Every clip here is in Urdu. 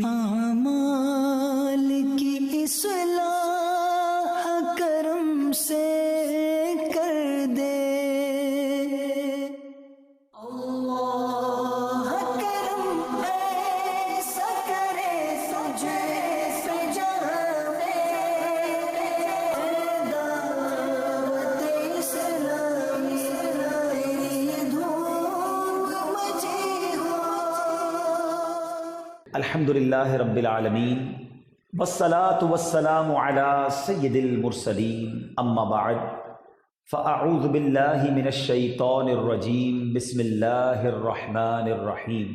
اعمال کی اصلاح کرم سے کر دے، اللہ کرم ایسا کرے تجھے سے جانے، دعوت اسلامی تیری دھوم مچی ہو۔ الحمدللہ رب العالمین والصلاة والسلام علی سید المرسلین، اما بعد فاعوذ باللہ من الشیطان الرجیم، بسم اللہ الرحمن الرحیم۔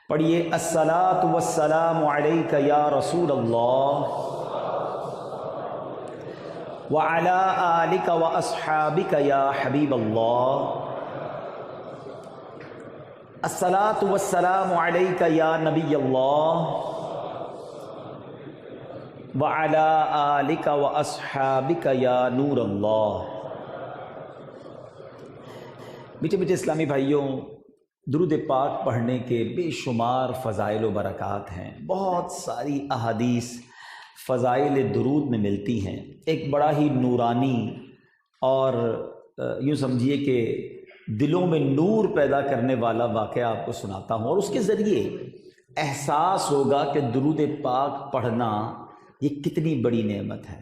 پڑھیے الصلاة والسلام علیک یا رسول اللہ وعلی آلک واصحابک یا حبیب اللہ، الصلاۃ والسلام علیک یا نبی اللہ وعلی آلک واصحابک یا نور اللہ۔ میٹھے میٹھے اسلامی بھائیوں، درود پاک پڑھنے کے بے شمار فضائل و برکات ہیں، بہت ساری احادیث فضائل درود میں ملتی ہیں۔ ایک بڑا ہی نورانی اور یوں سمجھیے کہ دلوں میں نور پیدا کرنے والا واقعہ آپ کو سناتا ہوں، اور اس کے ذریعے احساس ہوگا کہ درود پاک پڑھنا یہ کتنی بڑی نعمت ہے۔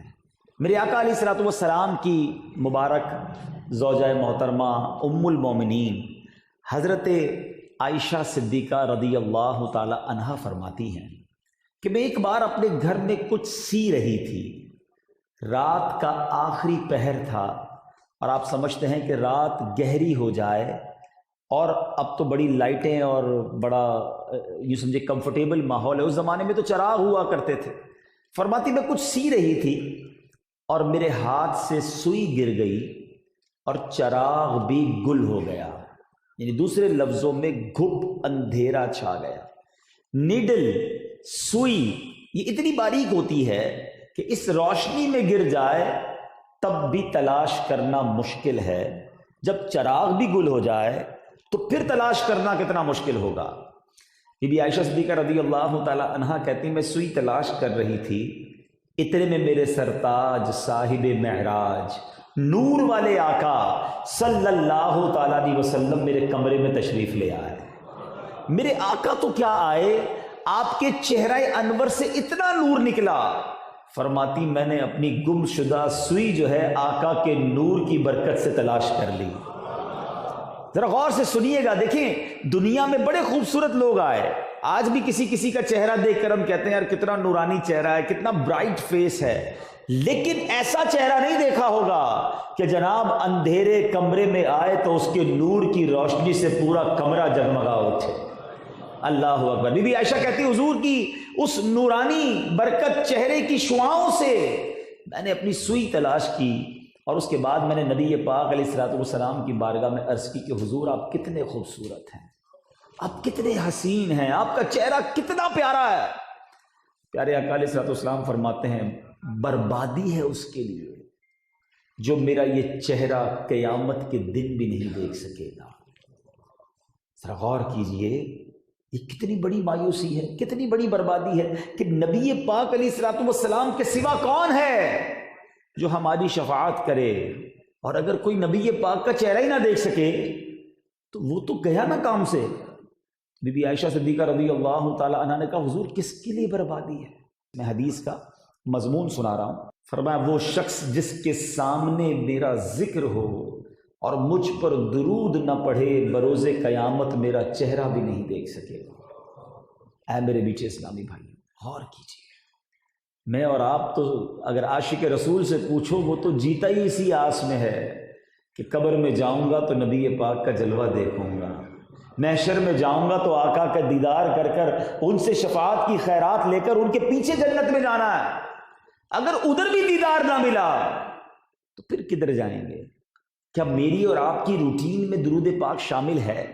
میرے آقا علیہ الصلوۃ والسلام کی مبارک زوجہ محترمہ ام المومنین حضرت عائشہ صدیقہ رضی اللہ تعالی عنہا فرماتی ہیں کہ میں ایک بار اپنے گھر میں کچھ سی رہی تھی، رات کا آخری پہر تھا، اور آپ سمجھتے ہیں کہ رات گہری ہو جائے اور اب تو بڑی لائٹیں اور بڑا یوں سمجھے کمفرٹیبل ماحول ہے، اس زمانے میں تو چراغ ہوا کرتے تھے۔ فرماتی میں کچھ سی رہی تھی اور میرے ہاتھ سے سوئی گر گئی اور چراغ بھی گل ہو گیا، یعنی دوسرے لفظوں میں گھپ اندھیرا چھا گیا۔ نیڈل، سوئی یہ اتنی باریک ہوتی ہے کہ اس روشنی میں گر جائے تب بھی تلاش کرنا مشکل ہے، جب چراغ بھی گل ہو جائے تو پھر تلاش کرنا کتنا مشکل ہوگا۔ بی بی عائشہ صدیقہ رضی اللہ تعالی عنہا کہتی میں سوئی تلاش کر رہی تھی، اتنے میں میرے سرتاج صاحب معراج نور والے آقا صلی اللہ تعالی علیہ وسلم میرے کمرے میں تشریف لے آئے۔ میرے آقا تو کیا آئے، آپ کے چہرہ انور سے اتنا نور نکلا، فرماتی میں نے اپنی گم شدہ سوئی جو ہے آقا کے نور کی برکت سے تلاش کر لی۔ ذرا غور سے سنیے گا، دیکھیں دنیا میں بڑے خوبصورت لوگ آئے، آج بھی کسی کا چہرہ دیکھ کر ہم کہتے ہیں یار کتنا نورانی چہرہ ہے، کتنا برائٹ فیس ہے، لیکن ایسا چہرہ نہیں دیکھا ہوگا کہ جناب اندھیرے کمرے میں آئے تو اس کے نور کی روشنی سے پورا کمرہ جگمگا اٹھے۔ اللہ اکبر۔ بی بی عائشہ کہتی حضور کی اس نورانی برکت چہرے کی شعاؤں سے میں نے اپنی سوئی تلاش کی، اور اس کے بعد میں نے نبی پاک علیہ الصلوۃ والسلام کی بارگاہ میں عرض کی کہ حضور آپ کتنے خوبصورت ہیں، آپ کتنے حسین ہیں، آپ کا چہرہ کتنا پیارا ہے۔ پیارے آقا علیہ الصلوۃ والسلام فرماتے ہیں بربادی ہے اس کے لیے جو میرا یہ چہرہ قیامت کے دن بھی نہیں دیکھ سکے گا۔ ذرا غور کیجئے، یہ کتنی بڑی مایوسی ہے، کتنی بڑی بربادی ہے کہ نبی پاک علیہ الصلوۃ والسلام کے سوا کون ہے جو ہماری شفاعت کرے، اور اگر کوئی نبی پاک کا چہرہ ہی نہ دیکھ سکے تو وہ تو گیا نا کام سے۔ بی بی عائشہ صدیقہ رضی اللہ تعالی عنہا نے کہا حضور کس کے لیے بربادی ہے؟ میں حدیث کا مضمون سنا رہا ہوں۔ فرمایا وہ شخص جس کے سامنے میرا ذکر ہو اور مجھ پر درود نہ پڑھے بروز قیامت میرا چہرہ بھی نہیں دیکھ سکے گا۔ اے میرے میٹھے اسلامی بھائی، غور کیجیے، میں اور آپ تو اگر عاشق رسول سے پوچھو وہ تو جیتا ہی اسی آس میں ہے کہ قبر میں جاؤں گا تو نبی پاک کا جلوہ دیکھوں گا، محشر میں جاؤں گا تو آقا کا دیدار کر کر ان سے شفاعت کی خیرات لے کر ان کے پیچھے جنت میں جانا ہے۔ اگر ادھر بھی دیدار نہ ملا تو پھر کدھر جائیں گے؟ کیا میری اور آپ کی روٹین میں درود پاک شامل ہے؟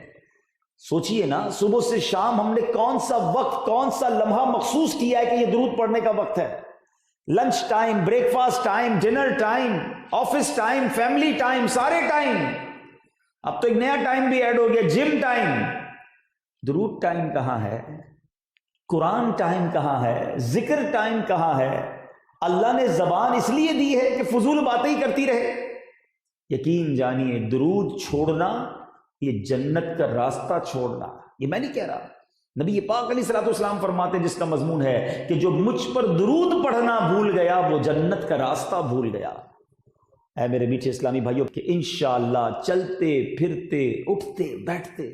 سوچئے نا، صبح سے شام ہم نے کون سا وقت، کون سا لمحہ مخصوص کیا ہے کہ یہ درود پڑھنے کا وقت ہے؟ Lunch time, break fast time, dinner time, office time, family time, سارے ٹائم۔ اب تو ایک نیا ٹائم بھی ایڈ ہو گیا، جم ٹائم۔ درود ٹائم کہاں ہے؟ قرآن ٹائم کہاں ہے؟ ذکر ٹائم کہاں ہے؟ اللہ نے زبان اس لیے دی ہے کہ فضول باتیں ہی کرتی رہے؟ یقین جانیے درود چھوڑنا یہ جنت کا راستہ چھوڑنا، یہ میں نہیں کہہ رہا، نبی پاک علیہ الصلوۃ والسلام فرماتے ہیں جس کا مضمون ہے کہ جو مجھ پر درود پڑھنا بھول گیا وہ جنت کا راستہ بھول گیا۔ اے میرے میٹھے اسلامی بھائیوں کہ انشاءاللہ چلتے پھرتے اٹھتے بیٹھتے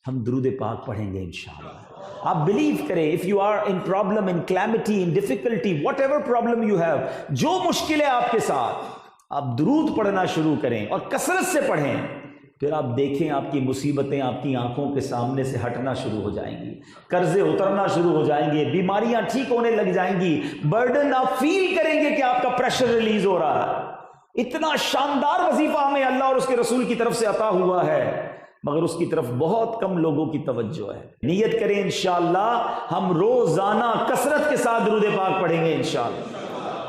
ہم درود پاک پڑھیں گے انشاءاللہ۔ آپ بلیو کریں، if you are in problem, in calamity, in difficulty, whatever problem you have، جو مشکل ہے آپ کے ساتھ، آپ درود پڑھنا شروع کریں اور کثرت سے پڑھیں، پھر آپ دیکھیں آپ کی مصیبتیں آپ کی آنکھوں کے سامنے سے ہٹنا شروع ہو جائیں گی، قرضے اترنا شروع ہو جائیں گے، بیماریاں ٹھیک ہونے لگ جائیں گی، برڈن آپ فیل کریں گے کہ آپ کا پریشر ریلیز ہو رہا ہے۔ اتنا شاندار وظیفہ ہمیں اللہ اور اس کے رسول کی طرف سے عطا ہوا ہے، مگر اس کی طرف بہت کم لوگوں کی توجہ ہے۔ نیت کریں انشاءاللہ ہم روزانہ کثرت کے ساتھ درود پاک پڑھیں گے انشاءاللہ۔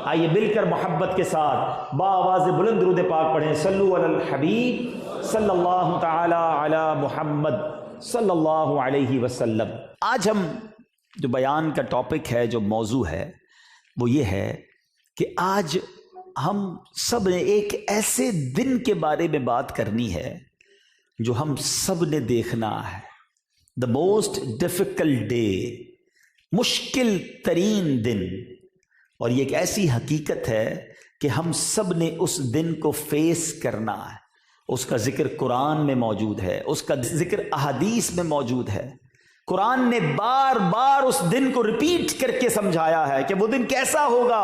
آئیے مل کر محبت کے ساتھ با آواز بلند درود پاک پڑھیں۔ صلو علی الحبیب صلی اللہ تعالی علی محمد صلی اللہ علیہ وسلم۔ آج ہم جو بیان کا ٹاپک ہے، جو موضوع ہے، وہ یہ ہے کہ آج ہم سب نے ایک ایسے دن کے بارے میں بات کرنی ہے جو ہم سب نے دیکھنا ہے، دا موسٹ ڈیفیکلٹ ڈے، مشکل ترین دن، اور یہ ایک ایسی حقیقت ہے کہ ہم سب نے اس دن کو فیس کرنا ہے۔ اس کا ذکر قرآن میں موجود ہے، اس کا ذکر احادیث میں موجود ہے۔ قرآن نے بار بار اس دن کو ریپیٹ کر کے سمجھایا ہے کہ وہ دن کیسا ہوگا۔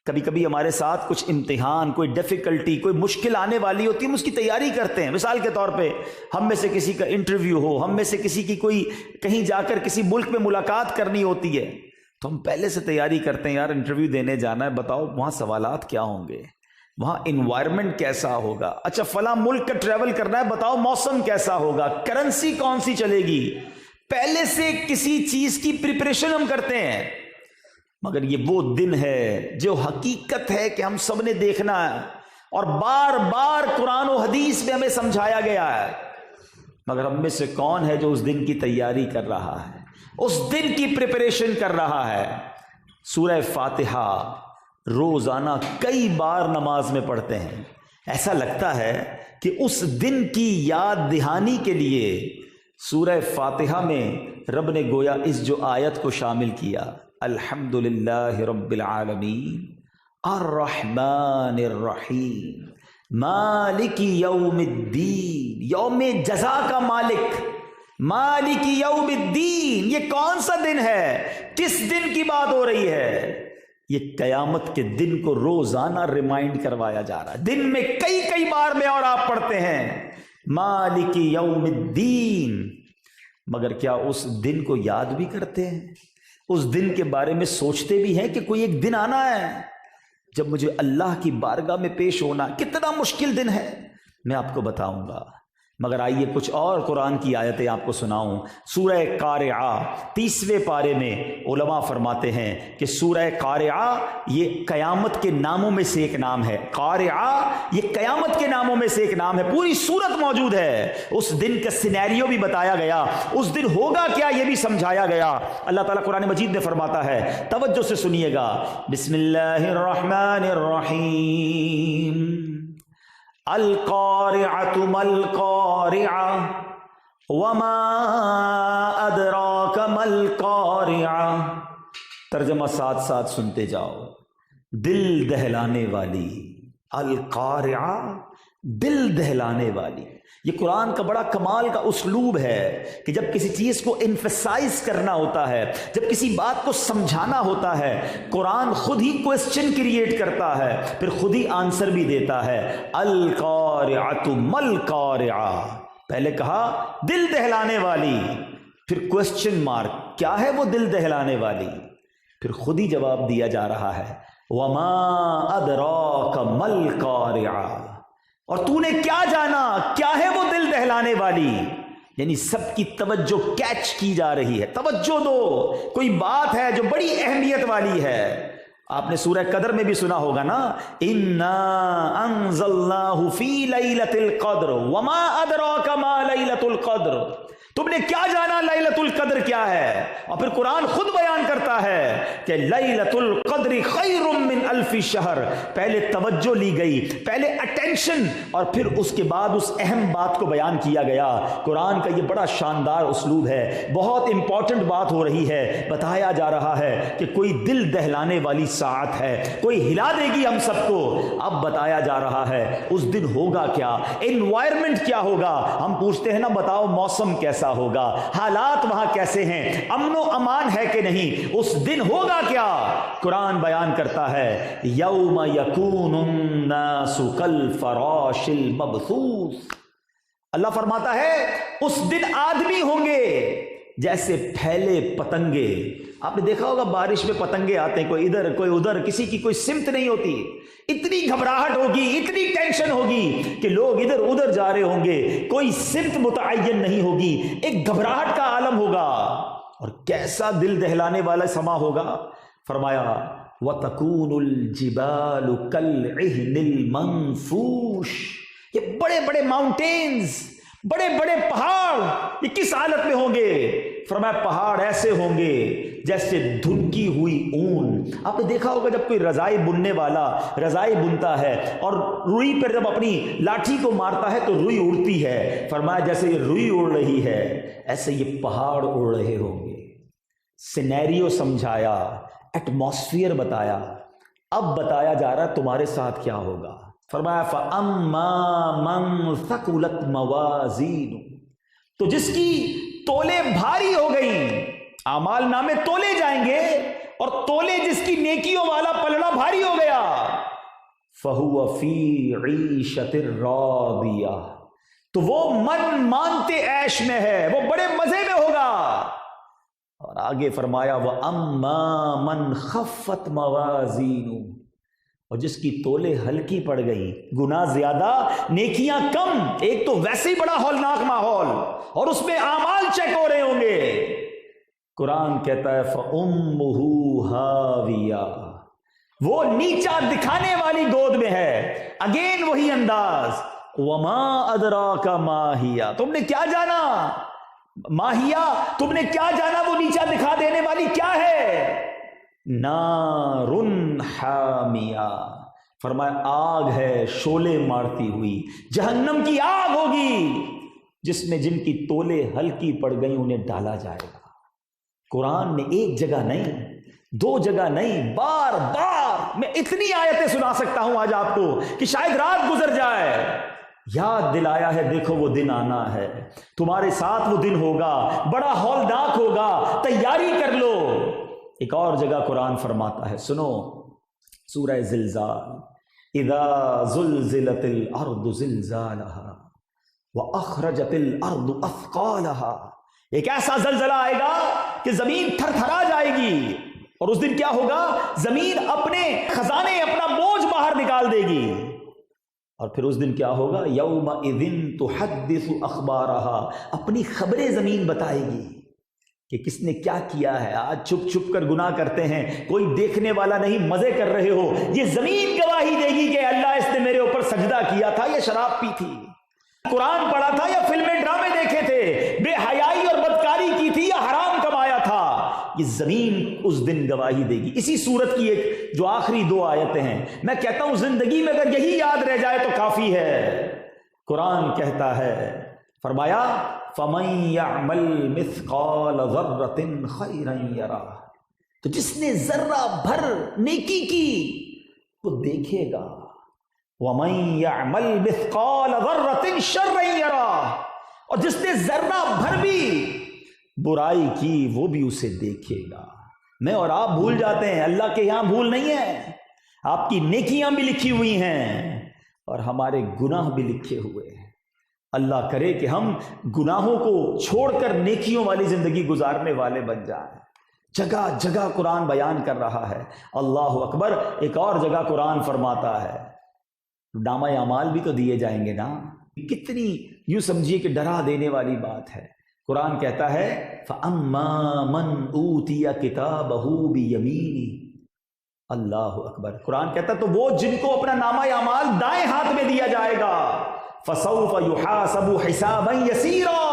کبھی کبھی ہمارے ساتھ کچھ امتحان، کوئی ڈیفیکلٹی، کوئی مشکل آنے والی ہوتی ہے، ہم اس کی تیاری کرتے ہیں۔ مثال کے طور پہ ہم میں سے کسی کا انٹرویو ہو، ہم میں سے کسی کی کوئی کہیں جا کر کسی ملک میں ملاقات کرنی ہوتی ہے، تو ہم پہلے سے تیاری کرتے ہیں، یار انٹرویو دینے جانا ہے، بتاؤ وہاں سوالات کیا ہوں گے، وہاں انوائرمنٹ کیسا ہوگا، اچھا فلاں ملک کا ٹریول کرنا ہے، بتاؤ موسم کیسا ہوگا، کرنسی کون سی چلے گی۔ پہلے سے کسی چیز کی پریپریشن ہم کرتے ہیں، مگر یہ وہ دن ہے جو حقیقت ہے کہ ہم سب نے دیکھنا ہے، اور بار بار قرآن و حدیث میں ہمیں سمجھایا گیا ہے، مگر ہم میں سے کون ہے جو اس دن کی تیاری کر رہا ہے، اس دن کی پریپریشن کر رہا ہے۔ سورہ فاتحہ روزانہ کئی بار نماز میں پڑھتے ہیں، ایسا لگتا ہے کہ اس دن کی یاد دہانی کے لیے سورہ فاتحہ میں رب نے گویا اس جو آیت کو شامل کیا، الحمدللہ رب العالمین الرحمن الرحیم مالک یوم الدین، یوم جزا کا مالک، مالک یوم الدین، یہ کون سا دن ہے، کس دن کی بات ہو رہی ہے؟ یہ قیامت کے دن کو روزانہ ریمائنڈ کروایا جا رہا ہے، دن میں کئی بار میں اور آپ پڑھتے ہیں مالک یوم الدین، مگر کیا اس دن کو یاد بھی کرتے ہیں؟ اس دن کے بارے میں سوچتے بھی ہیں کہ کوئی ایک دن آنا ہے جب مجھے اللہ کی بارگاہ میں پیش ہونا؟ کتنا مشکل دن ہے میں آپ کو بتاؤں گا، مگر آئیے کچھ اور قرآن کی آیتیں آپ کو سناؤں۔ سورہ قارعہ 30ویں پارے میں علماء فرماتے ہیں کہ سورہ قارعہ یہ قیامت کے ناموں میں سے ایک نام ہے، قارعہ یہ قیامت کے ناموں میں سے ایک نام ہے، پوری سورت موجود ہے، اس دن کا سینیریو بھی بتایا گیا، اس دن ہوگا کیا یہ بھی سمجھایا گیا۔ اللہ تعالیٰ قرآن مجید میں فرماتا ہے، توجہ سے سنیے گا، بسم اللہ الرحمن الرحیم، القارعۃ ما القارعۃ وما ادراک ما القارعۃ۔ ترجمہ ساتھ ساتھ سنتے جاؤ، دل دہلانے والی، القارعہ دل دہلانے والی۔ یہ قرآن کا بڑا کمال کا اسلوب ہے کہ جب کسی چیز کو انفسائز کرنا ہوتا ہے، جب کسی بات کو سمجھانا ہوتا ہے، قرآن خود ہی کوسچن کریٹ کرتا ہے، پھر خود ہی آنسر بھی دیتا ہے، القارعۃ ما القارعۃ، پہلے کہا دل دہلانے والی، پھر کوسچن مارک، کیا ہے وہ دل دہلانے والی، پھر خود ہی جواب دیا جا رہا ہے، وما ادراک ما القارعۃ، اور تو نے کیا جانا کیا ہے وہ دل دہلانے والی۔ یعنی سب کی توجہ کیچ کی جا رہی ہے، توجہ دو، کوئی بات ہے جو بڑی اہمیت والی ہے۔ آپ نے سورہ قدر میں بھی سنا ہوگا نا، انا انزلناہ فی لیلۃ القدر وما ادراک ما لیلۃ القدر، تم نے کیا جانا لیلۃ القدر کیا ہے؟ اور پھر قرآن خود بیان کرتا ہے کہ لیلۃ القدر خیر من الف شہر. پہلے توجہ لی گئی، پہلے اٹینشن، اور پھر اس کے بعد اس اہم بات کو بیان کیا گیا. قرآن کا یہ بڑا شاندار اسلوب ہے، بہت امپورٹنٹ بات ہو رہی ہے. بتایا جا رہا ہے کہ کوئی دل دہلانے والی ساعت ہے، کوئی ہلا دے گی ہم سب کو. اب بتایا جا رہا ہے اس دن ہوگا کیا، انوائرمنٹ کیا ہوگا. ہم پوچھتے ہیں نا بتاؤ موسم کیسا ہوگا، حالات وہاں کیسے ہیں، امن و امان ہے کہ نہیں، اس دن ہوگا کیا. قرآن بیان کرتا ہے یوم یکون الناس کالفراش المبثوث. اللہ فرماتا ہے اس دن آدمی ہوں گے جیسے پھیلے پتنگے. آپ نے دیکھا ہوگا بارش میں پتنگے آتے ہیں، کوئی ادھر کوئی ادھر، کسی کی کوئی سمت نہیں ہوتی. اتنی گھبراہٹ ہوگی، اتنی ٹینشن ہوگی کہ لوگ ادھر ادھر جا رہے ہوں گے، کوئی سمت متعین نہیں ہوگی، ایک گھبراہٹ کا عالم ہوگا. اور کیسا دل دہلانے والا سما ہوگا. فرمایا وَتَكُونُ الْجِبَالُ كَالْعِهْنِ الْمَنْفُوشِ. یہ بڑے بڑے ماؤنٹینز، بڑے بڑے پہاڑ یہ کس حالت میں ہوں گے؟ فرمایا پہاڑ ایسے ہوں گے جیسے دھنکی ہوئی اون. آپ نے دیکھا ہوگا جب کوئی رضائی بننے والا رضائی بنتا ہے اور روئی پر جب اپنی لاٹھی کو مارتا ہے تو روئی اڑتی ہے. فرمایا جیسے یہ روئی اڑ رہی ہے ایسے یہ پہاڑ اڑ رہے ہوں گے. سینیریو سمجھایا، ایٹماسفیئر بتایا. اب بتایا جا رہا ہے تمہارے ساتھ کیا ہوگا. فرمایا فَأَمَّا مَنْ ثَقُلَتْ مَوَازِينُ. تو جس کی تولے بھاری ہو گئیں، اعمال نامے تولے جائیں گے اور تولے جس کی نیکیوں والا پلڑا بھاری ہو گیا. فَهُوَ فِي عِيشَةٍ رَاضِيَةٍ. تو وہ من مانتے عیش میں ہے، وہ بڑے مزے میں ہوگا. اور آگے فرمایا وَأَمَّا مَنْ خَفَّتْ مَوَازِينُ. اور جس کی تولے ہلکی پڑ گئی، گناہ زیادہ نیکیاں کم، ایک تو ویسے ہی بڑا ہولناک ماحول اور اس میں اعمال چیک ہو رہے ہوں گے. قرآن کہتا ہے فَأُمُّهُ هَاوِيَةٌ. وہ نیچا دکھانے والی گود میں ہے. اگین وہی انداز وَمَا أَدْرَاكَ مَا هِيَ. تم نے کیا جانا ماہیا، تم نے کیا جانا وہ نیچا دکھا دینے والی کیا ہے؟ نارن حامیہ. فرمایا آگ ہے شعلے مارتی ہوئی، جہنم کی آگ ہوگی جس میں جن کی تولے ہلکی پڑ گئی انہیں ڈالا جائے گا. قرآن نے ایک جگہ نہیں، دو جگہ نہیں، بار بار میں اتنی آیتیں سنا سکتا ہوں آج آپ کو کہ شاید رات گزر جائے. یاد دلایا ہے دیکھو وہ دن آنا ہے، تمہارے ساتھ وہ دن ہوگا، بڑا ہولناک ہوگا، تیاری کر لو. ایک اور جگہ قرآن فرماتا ہے، سنو سورہ زلزال. اذا زلزلت الارض زلزالها واخرجت الارض اثقالها. ایک ایسا زلزلہ آئے گا کہ زمین تھر تھرا جائے گی اور اس دن کیا ہوگا؟ زمین اپنے خزانے، اپنا بوجھ باہر نکال دے گی. اور پھر اس دن کیا ہوگا؟ یومئذ تحدث اخبارها. اپنی خبریں زمین بتائے گی کہ کس نے کیا کیا ہے. آج چھپ چھپ کر گناہ کرتے ہیں، کوئی دیکھنے والا نہیں، مزے کر رہے ہو. یہ زمین گواہی دے گی کہ اللہ اس نے میرے اوپر سجدہ کیا تھا یا شراب پی تھی، قرآن پڑھا تھا یا فلمیں ڈرامے دیکھے تھے، بے حیائی اور بدکاری کی تھی یا حرام کمایا تھا. یہ زمین اس دن گواہی دے گی. اسی سورت کی ایک جو آخری دو آیتیں ہیں، میں کہتا ہوں زندگی میں اگر یہی یاد رہ جائے تو کافی ہے. قرآن کہتا ہے، فرمایا فَمَن يَعْمَلْ مِثْقَالَ ذَرَّةٍ خَيْرًا يَرَهُ. تو جس نے ذرہ بھر نیکی کی وہ دیکھے گا. وَمَن يَعْمَلْ مِثْقَالَ ذَرَّةٍ شَرًّا يَرَهُ. اور جس نے ذرہ بھر بھی برائی کی وہ بھی اسے دیکھے گا. میں اور آپ بھول جاتے ہیں، اللہ کے یہاں بھول نہیں ہے. آپ کی نیکیاں بھی لکھی ہوئی ہیں اور ہمارے گناہ بھی لکھے ہوئے ہیں. اللہ کرے کہ ہم گناہوں کو چھوڑ کر نیکیوں والی زندگی گزارنے والے بن جائیں. جگہ جگہ قرآن بیان کر رہا ہے. اللہ اکبر. ایک اور جگہ قرآن فرماتا ہے نامہ اعمال بھی تو دیے جائیں گے نا. کتنی یوں سمجھیے کہ ڈرا دینے والی بات ہے. قرآن کہتا ہے فَأَمَّا مَنْ أُوتِيَ كِتَابَهُ بِيَمِينِهِ. اللہ اکبر. قرآن کہتا ہے تو وہ جن کو اپنا نامہ اعمال دائیں ہاتھ میں دیا جائے گا فَسَوْفَ يُحَاسَبُ حِسَابًا يَسِيرًا.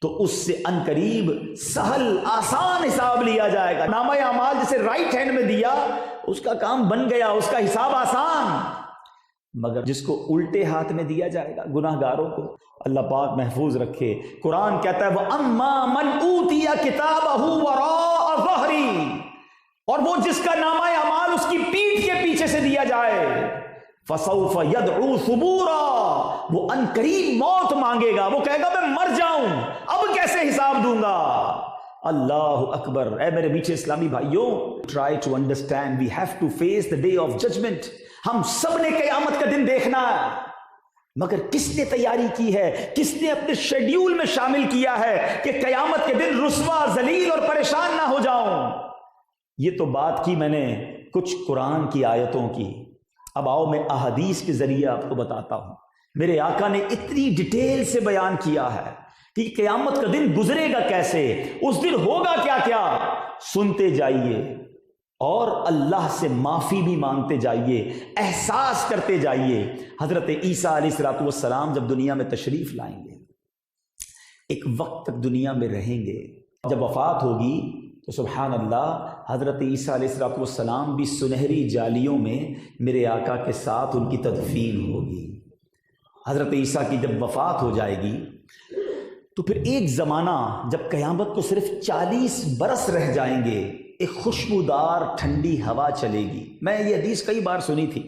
تو اس سے ان قریب سہل آسان حساب لیا جائے گا. نامہ اعمال جسے رائٹ ہینڈ میں دیا اس کا کام بن گیا, اس کا حساب آسان. مگر جس کو الٹے ہاتھ میں دیا جائے گا, گناہ گاروں کو اللہ پاک محفوظ رکھے. قرآن کہتا ہے وَأَمَّا مَنْ أُوتِيَ كِتَابَهُ وَرَاءَ ظَهْرِهِ, اور وہ جس کا نامہ اعمال اس کی پیٹھ کے پیچھے سے دیا جائے, فَسَوْفَ يَدْعُو ثُبُورًا, وہ ان قریب موت مانگے گا, وہ کہے گا میں مر جاؤں, اب کیسے حساب دوں گا. اللہ اکبر. اے میرے میٹھے اسلامی بھائیوں, try to understand, we have to face the day of judgment. ہم سب نے قیامت کا دن دیکھنا ہے, مگر کس نے تیاری کی ہے, کس نے اپنے شیڈیول میں شامل کیا ہے کہ قیامت کے دن رسوا ذلیل اور پریشان نہ ہو جاؤں. یہ تو بات کی میں نے کچھ قرآن کی آیتوں کی. اب آؤ میں احادیث کے ذریعے آپ کو بتاتا ہوں. میرے آقا نے اتنی ڈیٹیل سے بیان کیا ہے کہ قیامت کا دن گزرے گا کیسے, اس دن ہوگا کیا کیا. سنتے جائیے اور اللہ سے معافی بھی مانگتے جائیے, احساس کرتے جائیے. حضرت عیسیٰ علیہ السلام جب دنیا میں تشریف لائیں گے, ایک وقت تک دنیا میں رہیں گے, جب وفات ہوگی تو سبحان اللہ حضرت عیسیٰ علیہ السلام بھی سنہری جالیوں میں میرے آقا کے ساتھ ان کی تدفین ہوگی. حضرت عیسیٰ کی جب وفات ہو جائے گی تو پھر ایک زمانہ جب قیامت کو صرف 40 برس رہ جائیں گے, ایک خوشبودار ٹھنڈی ہوا چلے گی. میں یہ حدیث کئی بار سنی تھی,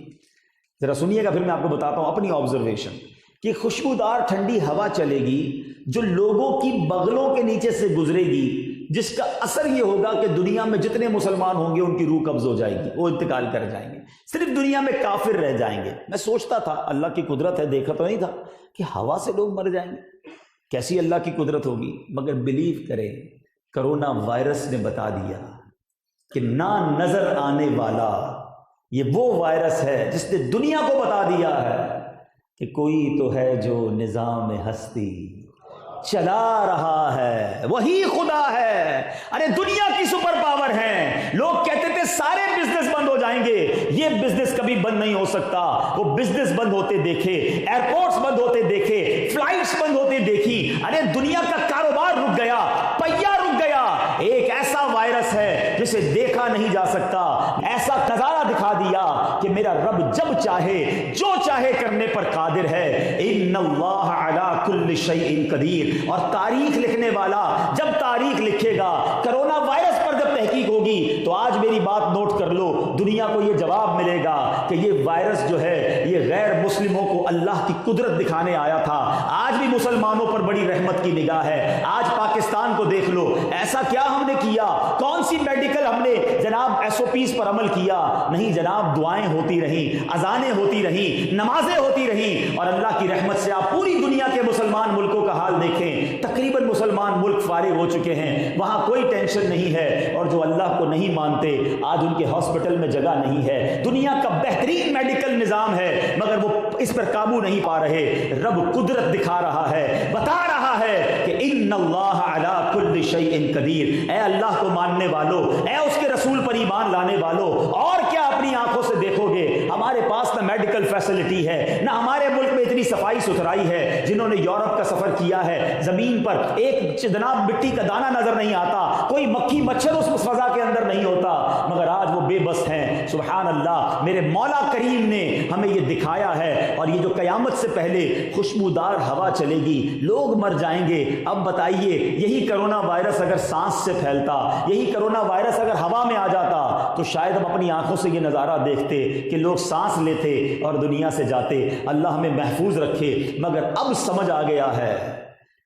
ذرا سنیے گا, پھر میں آپ کو بتاتا ہوں اپنی آبزرویشن. کہ خوشبودار ٹھنڈی ہوا چلے گی جو لوگوں کی بغلوں کے نیچے سے گزرے گی, جس کا اثر یہ ہوگا کہ دنیا میں جتنے مسلمان ہوں گے ان کی روح قبض ہو جائے گی, وہ انتقال کر جائیں گے, صرف دنیا میں کافر رہ جائیں گے. میں سوچتا تھا اللہ کی قدرت ہے, دیکھا تو نہیں تھا کہ ہوا سے لوگ مر جائیں گے, کیسی اللہ کی قدرت ہوگی. مگر بلیو کریں, کرونا وائرس نے بتا دیا کہ نہ نظر آنے والا یہ وہ وائرس ہے جس نے دنیا کو بتا دیا ہے کہ کوئی تو ہے جو نظام ہستی چلا رہا ہے, وہی خدا ہے. ارے دنیا کی سپر پاور ہیں. لوگ کہتے تھے سارے بزنس بند ہو جائیں گے, یہ بزنس کبھی بند نہیں ہو سکتا. وہ بزنس بند ہوتے دیکھے, ایئرپورٹس بند ہوتے دیکھے, فلائٹس بند ہوتے دیکھی. ارے دنیا کا کاروبار رک گیا, پہیا رک گیا. ایک ایسا وائرس ہے جسے دیکھا نہیں جا سکتا, ایسا نظارہ دکھا دیا کہ میرا رب جب چاہے جو چاہے کرنے پر قادر ہے. ان اللہ علی کل شیء قدیر. اور تاریخ لکھنے والا جب تاریخ لکھے گا, کرونا وائرس پر جب تحقیق ہوگی تو آج میری بات نوٹ کر لو, دنیا کو یہ جواب ملے گا کہ یہ وائرس جو ہے یہ غیر مسلموں کو اللہ کی قدرت دکھانے آیا تھا. آج بھی مسلمانوں پر بڑی رحمت کی نگاہ ہے. آج پاکستان کو دیکھ لو, ایسا کیا ہم نے کیا, کون سی میڈیکل ہم نے جناب SOPs پر عمل کیا؟ نہیں جناب, دعائیں ہوتی رہیں, اذانیں ہوتی رہیں, نمازیں ہوتی رہیں, اور اللہ کی رحمت سے آپ پوری دنیا کے مسلمان ملکوں کا حال دیکھیں. تقریباً مسلمان ملک فارغ ہو چکے ہیں, وہاں کوئی ٹینشن نہیں ہے. اور جو اللہ کو نہیں مانتے آج ان کے ہاسپٹل میں جگہ نہیں ہے. دنیا کا بہترین میڈیکل نظام ہے مگر وہ اس پر قابو نہیں پا رہے. رب قدرت دکھا رہا ہے, بتا رہا ہے کہ ان اللہ علی کل شیء قدیر. اے اللہ کو ماننے والو, اے اس کے رسول پر ایمان لانے والو, اور کیا اپنی آنکھوں سے دیکھو گے؟ ہمارے پاس نہ میڈیکل فیسلٹی ہے, نہ ہمارے ملک میں اتنی صفائی ستھرائی ہے. جنہوں نے یورپ کا سفر کیا ہے, زمین پر ایک جناب مٹی کا دانہ نظر نہیں آتا, کوئی مکھی مچھر اس فضا کے اندر نہیں ہوتا, مگر آج وہ بے بس ہیں. سبحان اللہ, میرے مولا کریم نے ہمیں یہ دکھایا ہے. اور یہ جو قیامت سے پہلے خوشبودار ہوا چلے گی, لوگ مر جائیں گے. اب بتائیے, یہی کرونا وائرس اگر سانس سے پھیلتا, یہی کرونا وائرس اگر ہوا میں آ جاتا تو شاید ہم اپنی آنکھوں سے یہ نظارہ دیکھتے کہ لوگ سانس لیتے اور دنیا سے جاتے. اللہ ہمیں محفوظ رکھے. مگر اب سمجھ آ گیا ہے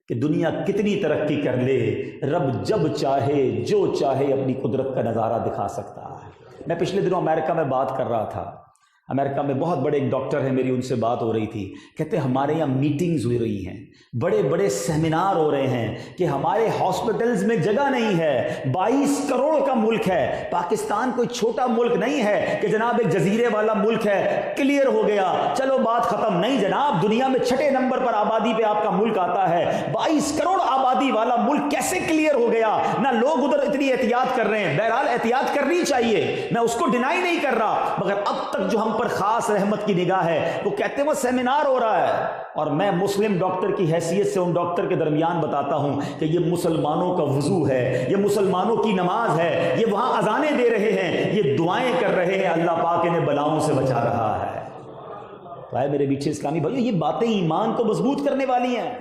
کہ دنیا کتنی ترقی کر لے, رب جب چاہے جو چاہے اپنی قدرت کا نظارہ دکھا سکتا ہے. میں پچھلے دنوں امریکہ میں بات کر رہا تھا. امریکہ میں بہت بڑے ایک ڈاکٹر ہیں, میری ان سے بات ہو رہی تھی. کہتے ہمارے یہاں میٹنگز ہو رہی ہیں, بڑے بڑے سیمینار ہو رہے ہیں کہ ہمارے ہاسپٹلز میں جگہ نہیں ہے. 22 کروڑ کا ملک ہے پاکستان, کوئی چھوٹا ملک نہیں ہے کہ جناب ایک جزیرے والا ملک ہے, کلیئر ہو گیا چلو بات ختم. نہیں جناب, دنیا میں 6 نمبر پر آبادی پہ آپ کا ملک آتا ہے. 22 کروڑ آبادی والا ملک کیسے کلیئر ہو گیا؟ نہ لوگ ادھر اتنی احتیاط کر رہے ہیں. بہرحال احتیاط کرنی چاہیے, میں اس کو ڈینائی نہیں کر رہا, مگر اب تک جو ہم پر خاص رحمت کی نگاہ ہے. وہ کہتے ہیں وہ سیمینار ہو رہا ہے اور میں مسلم ڈاکٹر کی حیثیت سے ان ڈاکٹر کے درمیان بتاتا ہوں کہ یہ مسلمانوں کا وضو ہے, یہ مسلمانوں کی نماز ہے, یہ وہاں اذانیں دے رہے ہیں, یہ دعائیں کر رہے ہیں, اللہ پاک انہیں بلاؤں سے بچا رہا ہے. تو ہے میرے بیچے اسلامی بھائیو, یہ باتیں ایمان کو مضبوط کرنے والی ہیں.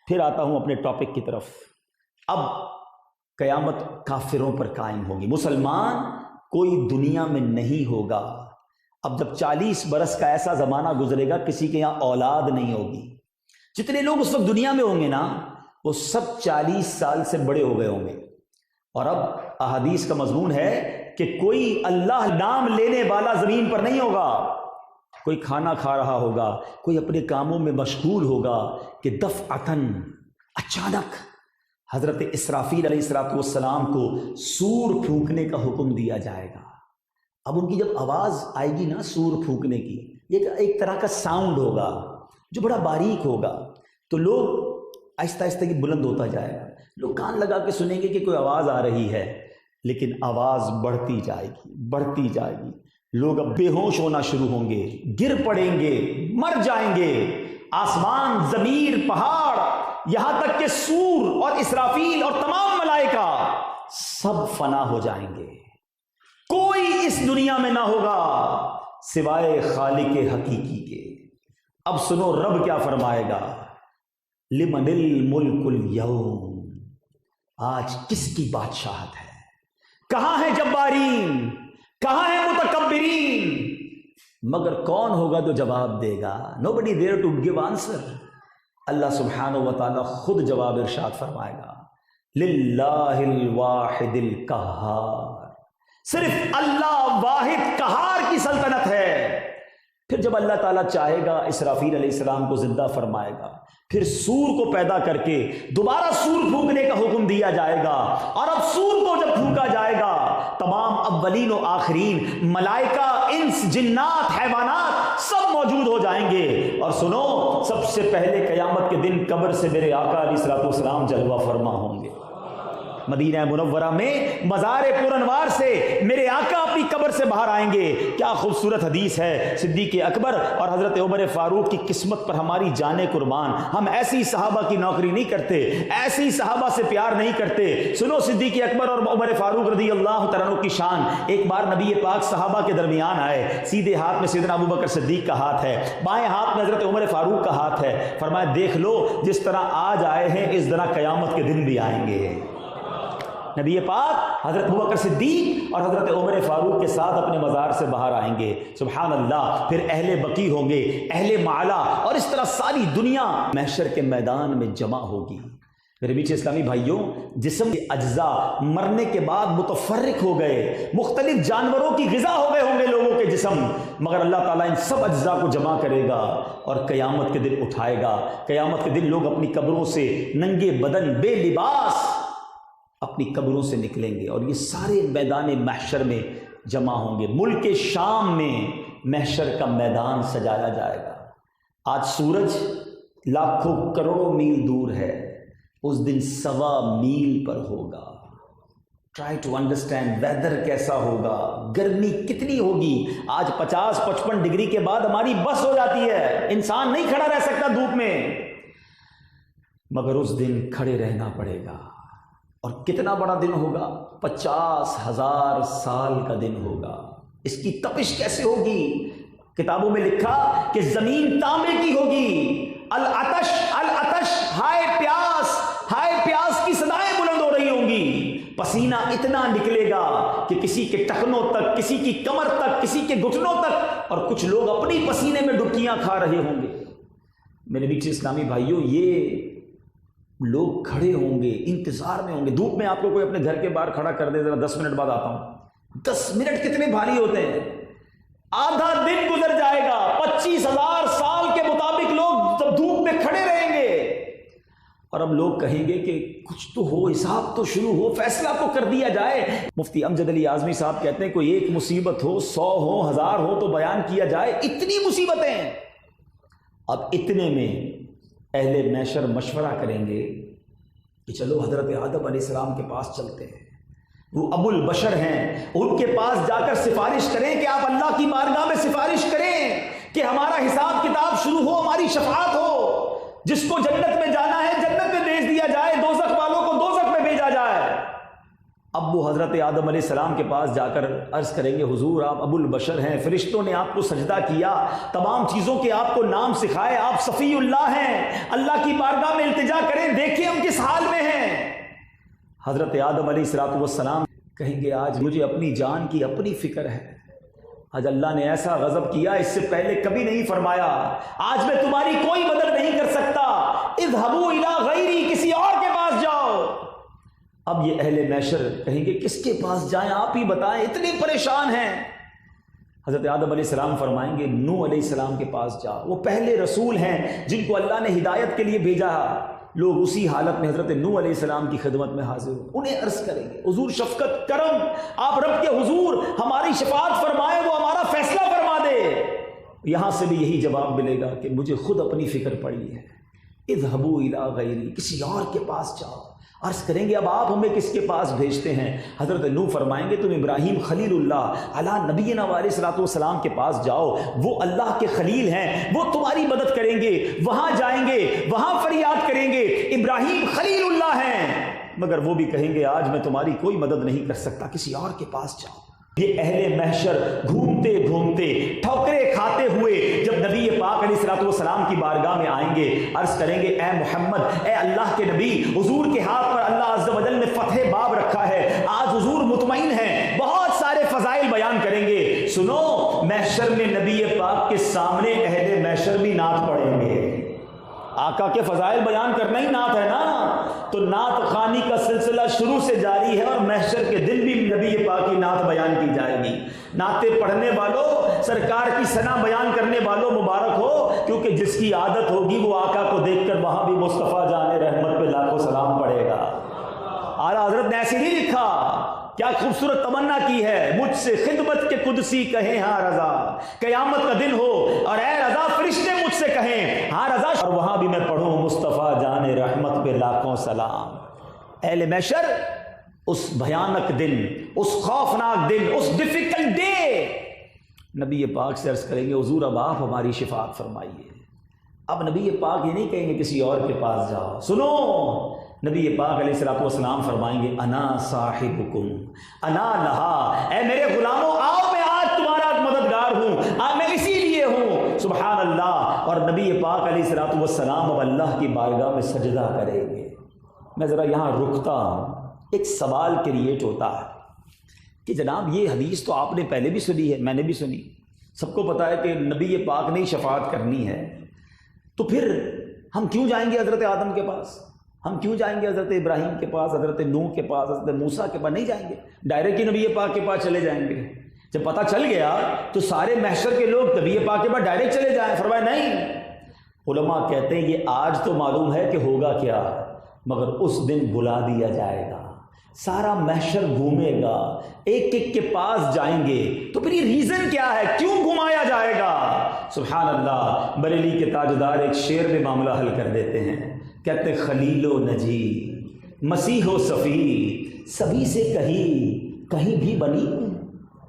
پھر آتا ہوں اپنے ٹاپک کی طرف. اب قیامت کافروں پر قائم ہوگی, مسلمان کوئی دنیا میں نہیں ہوگا. اب جب 40 برس کا ایسا زمانہ گزرے گا کسی کے یہاں اولاد نہیں ہوگی. جتنے لوگ اس وقت دنیا میں ہوں گے نا وہ سب 40 سال سے بڑے ہو گئے ہوں گے. اور اب احادیث کا مضمون ہے کہ کوئی اللہ نام لینے والا زمین پر نہیں ہوگا. کوئی کھانا کھا رہا ہوگا, کوئی اپنے کاموں میں مشغول ہوگا کہ دفعتاً اچانک حضرت اسرافیل علیہ السلام کو سور پھونکنے کا حکم دیا جائے گا. اب ان کی جب آواز آئے گی نا سور پھونکنے کی, یہ ایک طرح کا ساؤنڈ ہوگا جو بڑا باریک ہوگا, تو لوگ آہستہ آہستہ کی بلند ہوتا جائے گا. لوگ کان لگا کے سنیں گے کہ کوئی آواز آ رہی ہے, لیکن آواز بڑھتی جائے گی, بڑھتی جائے گی. لوگ اب بے ہوش ہونا شروع ہوں گے, گر پڑیں گے, مر جائیں گے. آسمان, زمین, پہاڑ, یہاں تک کہ سور اور اسرافیل اور تمام ملائکہ سب فنا ہو جائیں گے. کوئی اس دنیا میں نہ ہوگا سوائے خالق حقیقی کے. اب سنو رب کیا فرمائے گا, لمن الملک اليوم, آج کس کی بادشاہت ہے, کہاں ہے جبارین, کہاں ہے متکبرین. مگر کون ہوگا تو جواب دے گا, nobody there to give answer. اللہ سبحانہ و تعالی خود جواب ارشاد فرمائے گا, للہ الواحد القہار, صرف اللہ واحد قہار کی سلطنت ہے. پھر جب اللہ تعالیٰ چاہے گا اسرافیل علیہ السلام کو زندہ فرمائے گا, پھر سور کو پیدا کر کے دوبارہ سور پھونکنے کا حکم دیا جائے گا. اور اب سور کو جب پھونکا جائے گا تمام اولین و آخرین ملائکہ, انس, جنات, حیوانات سب موجود ہو جائیں گے. اور سنو, سب سے پہلے قیامت کے دن قبر سے میرے آقا علیہ السلام جلوہ فرما ہوں گے. مدینہ منورہ میں مزار پرانوار سے میرے آقا اپنی قبر سے باہر آئیں گے. کیا خوبصورت حدیث ہے, صدیق اکبر اور حضرت عمر فاروق کی قسمت پر ہماری جانیں قربان. ہم ایسی صحابہ کی نوکری نہیں کرتے, ایسی صحابہ سے پیار نہیں کرتے. سنو صدیق اکبر اور عمر فاروق رضی اللہ تعالیٰ عنہ کی شان. ایک بار نبی پاک صحابہ کے درمیان آئے, سیدھے ہاتھ میں سیدنا ابو بکر صدیق کا ہاتھ ہے, بائیں ہاتھ میں حضرت عمر فاروق کا ہاتھ ہے. فرمایا دیکھ لو جس طرح آج آئے ہیں اس طرح قیامت کے دن بھی آئیں گے. نبی پاک حضرت ابوبکر صدیق اور حضرت عمر فاروق کے ساتھ اپنے مزار سے باہر آئیں گے. سبحان اللہ. پھر اہل بقی ہوں گے, اہل معلا, اور اس طرح ساری دنیا محشر کے میدان میں جمع ہوگی. میرے بیچ اسلامی بھائیوں, جسم کے اجزاء مرنے کے بعد متفرق ہو گئے, مختلف جانوروں کی غذا ہو گئے ہوں گے لوگوں کے جسم, مگر اللہ تعالیٰ ان سب اجزاء کو جمع کرے گا اور قیامت کے دن اٹھائے گا. قیامت کے دن لوگ اپنی قبروں سے ننگے بدن, بے لباس اپنی قبروں سے نکلیں گے اور یہ سارے میدان محشر میں جمع ہوں گے. ملک شام میں محشر کا میدان سجایا جائے گا. آج سورج لاکھوں کروڑوں میل دور ہے, اس دن 1.25 میل پر ہوگا. ٹرائی ٹو انڈرسٹینڈ ویدر کیسا ہوگا, گرمی کتنی ہوگی. آج 50-55 ڈگری کے بعد ہماری بس ہو جاتی ہے, انسان نہیں کھڑا رہ سکتا دھوپ میں, مگر اس دن کھڑے رہنا پڑے گا. اور کتنا بڑا دن ہوگا, 50,000 سال کا دن ہوگا. اس کی تپش کیسے ہوگی؟ کتابوں میں لکھا کہ زمین تانبے کی ہوگی. العطش العطش, ہائے پیاس, ہائے پیاس کی صدائیں بلند ہو رہی ہوں گی. پسینہ اتنا نکلے گا کہ کسی کے ٹخنوں تک, کسی کی کمر تک, کسی کے گھٹنوں تک, اور کچھ لوگ اپنی پسینے میں ڈبکیاں کھا رہے ہوں گے. میرے بیچ اسلامی بھائیوں, یہ لوگ کھڑے ہوں گے, انتظار میں ہوں گے. دھوپ میں آپ کو کوئی اپنے گھر کے باہر کھڑا کر دے, ذرا 10 منٹ بعد آتا ہوں. 10 منٹ کتنے بھاری ہوتے ہیں, آدھا دن گزر جائے گا. 25,000 سال کے مطابق لوگ جب دھوپ میں کھڑے رہیں گے, اور اب لوگ کہیں گے کہ کچھ تو ہو, حساب تو شروع ہو, فیصلہ تو کر دیا جائے. مفتی امجد علی اعظمی صاحب کہتے ہیں کوئی ایک مصیبت ہو, 100 ہو, 1000 ہو تو بیان کیا جائے, اتنی مصیبتیں ہیں. اب اتنے میں اہل محشر مشورہ کریں گے کہ چلو حضرت آدم علیہ السلام کے پاس چلتے ہیں. وہ ابو البشر ہیں، ان کے پاس جا کر سفارش کریں کہ آپ اللہ کی بارگاہ میں سفارش کریں کہ ہمارا حساب کتاب شروع ہو، ہماری شفاعت ہو، جس کو جنت میں جانا ہے جنت میں بھیج دیا جائے، دوزخ والوں کو دوزخ میں بھیجا جائے۔ اب وہ حضرت آدم علیہ السلام کے پاس جا کر عرض کریں گے حضور آپ ابو البشر ہیں، فرشتوں نے آپ کو سجدہ کیا، تمام چیزوں کے آپ کو نام سکھائے، آپ صفی اللہ ہیں، اللہ کی بارگاہ میں التجا کریں، دیکھیں ہم کس حال میں ہیں۔ حضرت آدم علیہ السلام کہیں گے آج مجھے اپنی جان کی اپنی فکر ہے، آج اللہ نے ایسا غضب کیا اس سے پہلے کبھی نہیں فرمایا، آج میں تمہاری کوئی مدد نہیں کر سکتا، اذهبوا الی غیری، کسی اور کے پاس جاؤ۔ اب یہ اہل محشر کہیں گے کس کے پاس جائیں، آپ ہی بتائیں، اتنے پریشان ہیں۔ حضرت آدم علیہ السلام فرمائیں گے نوح علیہ السلام کے پاس جاؤ، وہ پہلے رسول ہیں جن کو اللہ نے ہدایت کے لیے بھیجا۔ لوگ اسی حالت میں حضرت نوح علیہ السلام کی خدمت میں حاضر ہوں، انہیں عرض کریں گے حضور شفقت کرم، آپ رب کے حضور ہماری شفاعت فرمائیں، وہ ہمارا فیصلہ فرما دے۔ یہاں سے بھی یہی جواب ملے گا کہ مجھے خود اپنی فکر پڑی ہے، اذهبوا الی غیری، کسی اور کے پاس جاؤ۔ عرض کریں گے اب آپ ہمیں کس کے پاس بھیجتے ہیں؟ حضرت نوح فرمائیں گے تم ابراہیم خلیل اللہ علی نبینا علیہ الصلوۃ والسلام کے پاس جاؤ، وہ اللہ کے خلیل ہیں، وہ تمہاری مدد کریں گے، وہاں جائیں گے، وہاں فریاد کریں گے، ابراہیم خلیل اللہ ہیں، مگر وہ بھی کہیں گے آج میں تمہاری کوئی مدد نہیں کر سکتا، کسی اور کے پاس جاؤ۔ یہ اہل محشر گھومتے گھومتے ٹھوکریں کھاتے ہوئے جب نبی پاک علیہ الصلوۃ والسلام کی بارگاہ میں آئیں گے، عرض کریں گے اے محمد، اے اللہ کے نبی، حضور کے ہاتھ پر اللہ عز و جل نے فتح باب رکھا ہے، آج حضور مطمئن ہیں، بہت سارے فضائل بیان کریں گے۔ سنو، محشر میں نبی پاک کے سامنے اہل محشر بھی نعت پڑھیں گے۔ آقا کے فضائل بیان کرنا ہی نعت ہے نا، تو نعت خوانی کا سلسلہ شروع سے جاری ہے، اور محشر کے دن بھی نبی پاک کی نعت بیان کی جائے گی۔ نعتیں پڑھنے والوں، سرکار کی ثنا بیان کرنے والوں مبارک ہو، کیونکہ جس کی عادت ہوگی وہ آقا کو دیکھ کر وہاں بھی مصطفیٰ جان رحمت پہ لاکھوں سلام پڑھے گا۔ اعلیٰ حضرت نے ایسے نہیں لکھا، کیا خوبصورت تمنا کی ہے، مجھ سے خدمت کے قدسی کہیں ہاں رضا، قیامت کا دن ہو اور اے رضا فرشتے مجھ سے کہیں ہاں رضا، اور وہاں بھی میں پڑھوں مصطفیٰ جان رحمت پہ لاکھوں سلام۔ اہل محشر اس بھیانک دن، اس خوفناک دن، اس ڈیفیکلٹ ڈے نبی پاک سے عرض کریں گے حضور اب آپ ہماری شفاعت فرمائیے۔ اب نبی پاک یہ نہیں کہیں گے کسی اور کے پاس جاؤ، سنو، نبی پاک علیہ الصلوۃ والسلام فرمائیں گے انا صاحبکم انا لہا، اے میرے غلاموں آؤ میں آج تمہارا مددگار ہوں، آج میں اسی لیے ہوں، سبحان اللہ۔ اور نبی پاک علیہ الصلوۃ والسلام اب اللہ کی بارگاہ میں سجدہ کریں گے۔ میں ذرا یہاں رکتا ہوں، ایک سوال کریٹ ہوتا ہے کہ جناب یہ حدیث تو آپ نے پہلے بھی سنی ہے، میں نے بھی سنی، سب کو پتا ہے کہ نبی پاک نے شفاعت کرنی ہے، تو پھر ہم کیوں جائیں گے حضرت آدم کے پاس، ہم کیوں جائیں گے حضرت ابراہیم کے پاس، حضرت نوح کے پاس، حضرت موسیٰ کے پاس؟ نہیں جائیں گے، ڈائریکٹ ہی نبی پاک کے پاس چلے جائیں گے۔ جب پتہ چل گیا تو سارے محشر کے لوگ نبی پاک کے پاس ڈائریکٹ چلے جائیں، فرمایا نہیں۔ علماء کہتے ہیں یہ آج تو معلوم ہے کہ ہوگا کیا، مگر اس دن بلا دیا جائے گا، سارا محشر گھومے گا، ایک ایک کے پاس جائیں گے، تو پھر یہ ریزن کیا ہے، کیوں گھمایا جائے گا؟ سبحان اللہ، بریلی کے تاجدار ایک شعر میں معاملہ حل کر دیتے ہیں، کہتے خلیل و نجی مسیح و صفی سبھی سے کہیں بھی بنی،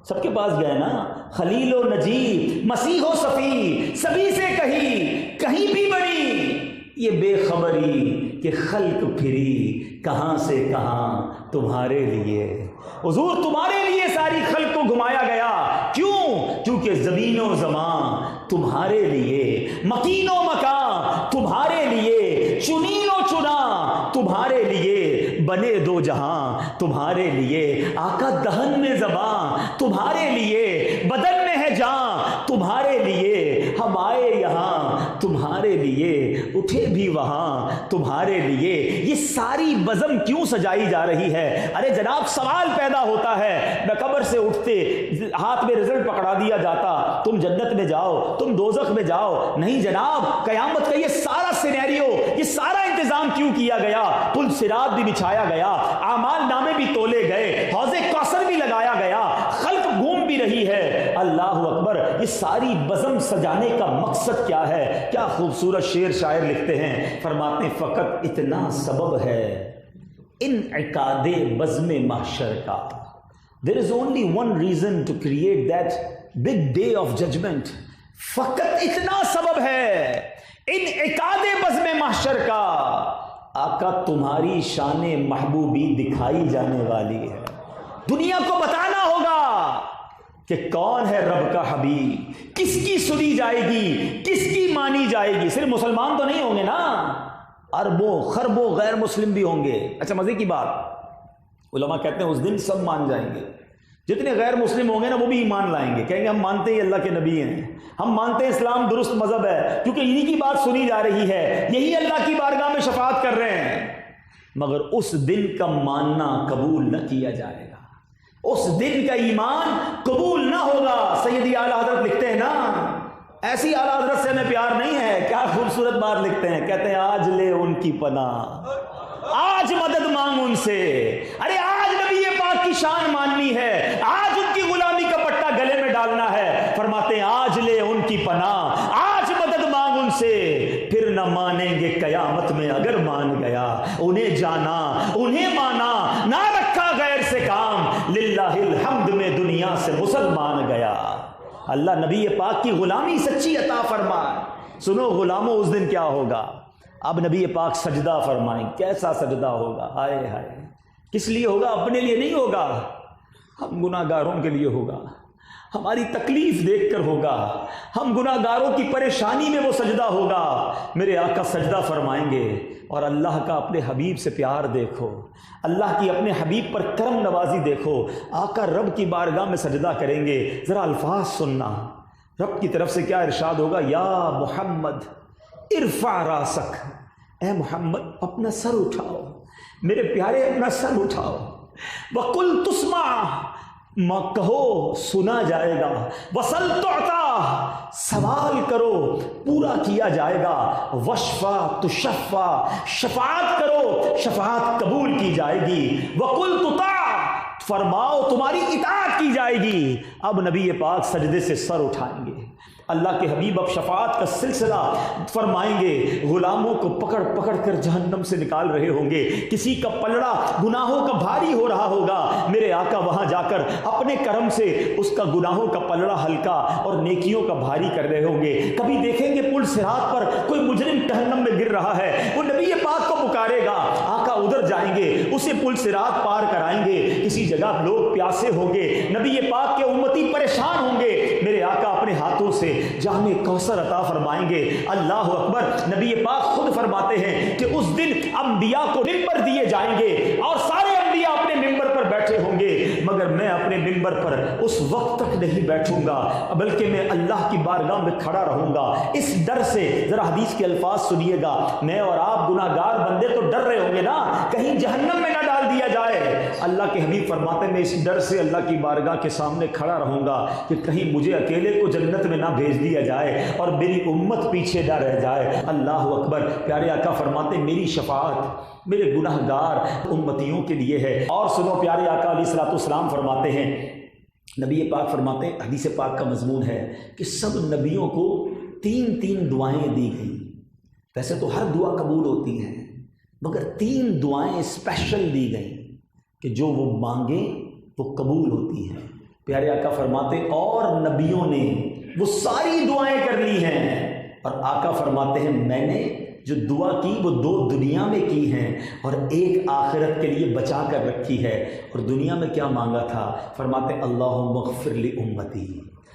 سب کے پاس گئے نا، خلیل و نجی مسیح و صفی سبھی سے کہیں بھی بنی، یہ بے خبری کہ خلق پھری کہاں سے کہاں تمہارے لیے، حضور تمہارے لیے ساری خلق کو گھمایا گیا، کیونکہ زمین و زمان تمہارے لیے، مکین و مکان تمہارے لیے، چنین و چنا تمہارے لیے، بنے دو جہاں تمہارے لیے، آقا دہن میں زباں تمہارے لیے، بدن میں ہے جان تمہارے لیے، ہم آئے یہاں تمہارے لیے، اٹھے بھی وہاں تمہارے لیے، یہ ساری بزم کیوں سجائی جا رہی ہے؟ ارے جناب سوال پیدا ہوتا ہے، میں قبر سے اٹھتے ہاتھ میں رزلٹ پکڑا دیا جاتا، تم جنت میں جاؤ، تم دوزخ میں جاؤ، نہیں جناب، قیامت کا یہ سارا سینیریو، یہ سارا انتظام کیوں کیا گیا؟ پل صراط بھی بچھایا گیا، اعمال نامے بھی تولے گئے، حوض کوثر بھی لگایا گیا، خلق گھوم بھی رہی ہے، اللہ اکبر، یہ ساری بزم سجانے کا مقصد کیا ہے؟ کیا خوبصورت شعر شاعر لکھتے ہیں، فرماتے ہیں فقط اتنا سبب ہے، انعقاد بزم محشر کا. There is only one reason to create that big day of judgment. فقط اتنا سبب ہے انعقاد بزم محشر کا. آقا تمہاری شان محبوبی دکھائی جانے والی ہے. دنیا کو بتانا ہوگا کہ کون ہے رب کا حبیب, کس کی سنی جائے گی, کس کی مانی جائے گی. صرف مسلمان تو نہیں ہوں گے نا, اربوں خربوں غیر مسلم بھی ہوں گے. اچھا مزے کی بات, علماء کہتے ہیں اس دن سب مان جائیں گے. جتنے غیر مسلم ہوں گے نا وہ بھی ایمان لائیں گے, کہیں گے ہم مانتے ہیں اللہ کے نبی ہیں, ہم مانتے ہیں اسلام درست مذہب ہے, کیونکہ انہی کی بات سنی جا رہی ہے, یہی اللہ کی بارگاہ میں شفاعت کر رہے ہیں. مگر اس دن کا ماننا قبول نہ کیا جائے گا, اس دن کا ایمان قبول نہ ہوگا. سیدی اعلیٰ حضرت لکھتے ہیں نا, ایسی اعلیٰ حضرت سے ہمیں پیار نہیں ہے, کیا خوبصورت بات لکھتے ہیں, کہتے ہیں آج لے ان کی پناہ, آج مدد مانگ ان سے. ارے آج نبی پاک کی شان ماننی ہے, آج ان کی غلامی کا پٹا گلے میں ڈالنا ہے. فرماتے ہیں آج لے ان کی پناہ, آج مدد مانگ ان سے, پھر نہ مانیں گے قیامت میں اگر مان گیا. انہیں جانا انہیں مانا, نہ رکھا غیر سے کام, للہ الحمد میں دنیا سے مسلمان گیا. اللہ نبی پاک کی غلامی سچی عطا فرمائے. سنو غلاموں, اس دن کیا ہوگا. اب نبی پاک سجدہ فرمائیں, کیسا سجدہ ہوگا, ہائے ہائے. کس لیے ہوگا, اپنے لیے نہیں ہوگا, ہم گناہ گاروں کے لیے ہوگا, ہماری تکلیف دیکھ کر ہوگا, ہم گناہ گاروں کی پریشانی میں وہ سجدہ ہوگا. میرے آقا سجدہ فرمائیں گے اور اللہ کا اپنے حبیب سے پیار دیکھو, اللہ کی اپنے حبیب پر کرم نوازی دیکھو. آقا رب کی بارگاہ میں سجدہ کریں گے, ذرا الفاظ سننا. رب کی طرف سے کیا ارشاد ہوگا, یا محمد ارفع راسک, اے محمد اپنا سر اٹھاؤ, میرے پیارے اپنا سر اٹھاؤ. وَقُلْ تُسْمَعْ, کہو سنا جائے گا. وَسَلْ تُعْطَى, سوال کرو پورا کیا جائے گا. وَشْفَى تُشَفَّى, شفاعت کرو شفاعت قبول کی جائے گی. وَقُلْ تُطَاعْ, فرماؤ تمہاری اطاعت کی جائے گی. اب نبی پاک سجدے سے سر اٹھائیں گے. اللہ کے حبیب اب شفاعت کا سلسلہ فرمائیں گے. غلاموں کو پکڑ پکڑ کر جہنم سے نکال رہے ہوں گے. کسی کا پلڑا گناہوں کا بھاری ہو رہا ہوگا, میرے آقا وہاں جا کر اپنے کرم سے اس کا گناہوں کا پلڑا ہلکا اور نیکیوں کا بھاری کر رہے ہوں گے. کبھی دیکھیں گے پل صراط پر کوئی مجرم جہنم میں گر رہا ہے, وہ نبی پاک کو پکارے گا, آقا ادھر جائیں گے, اسے پل صراط پار کرائیں گے. کسی جگہ لوگ پیاسے ہوں گے, نبی پاک کے امتی پریشان ہوں گے, میرے آقا اپنے ہاتھوں سے جام کوثر عطا فرمائیں گے. اللہ اکبر. نبی پاک خود فرماتے ہیں کہ اس دن انبیاء کو ممبر دیے جائیں گے اور سارے انبیاء اپنے ممبر پر بیٹھے ہوں گے, مگر میں اپنے ممبر پر اس وقت تک نہیں بیٹھوں گا بلکہ میں اللہ کی بارگاہ میں کھڑا رہوں گا اس ڈر سے. ذرا حدیث کے الفاظ سنیے گا. میں اور آپ گناہ گار بندے تو ڈر رہے ہوں گے نا, کہیں جہنم میں نہ ڈال دیا جائے. اللہ کے حبیب فرماتے ہیں میں اس ڈر سے اللہ کی بارگاہ کے سامنے کھڑا رہوں گا کہ کہیں مجھے اکیلے کو جنت میں نہ بھیج دیا جائے اور میری امت پیچھے نہ رہ جائے. اللہ اکبر. پیارے آقا فرماتے ہیں میری شفاعت میرے گناہ گار امتیوں کے لیے ہے. اور سنو پیارے آقا علیہ الصلوۃ والسلام فرماتے ہیں, نبی پاک فرماتے ہیں, حدیث پاک کا مضمون ہے کہ سب نبیوں کو 3 دعائیں دی گئیں. ویسے تو ہر دعا قبول ہوتی ہے مگر 3 دعائیں اسپیشل دی گئیں کہ جو وہ مانگیں وہ قبول ہوتی ہیں. پیارے آقا فرماتے اور نبیوں نے وہ ساری دعائیں کر لی ہیں, اور آقا فرماتے ہیں میں نے جو دعا کی وہ 2 دنیا میں کی ہیں اور 1 آخرت کے لیے بچا کر رکھی ہے. اور دنیا میں کیا مانگا تھا؟ فرماتے ہیں اللہم اغفر لی امتی,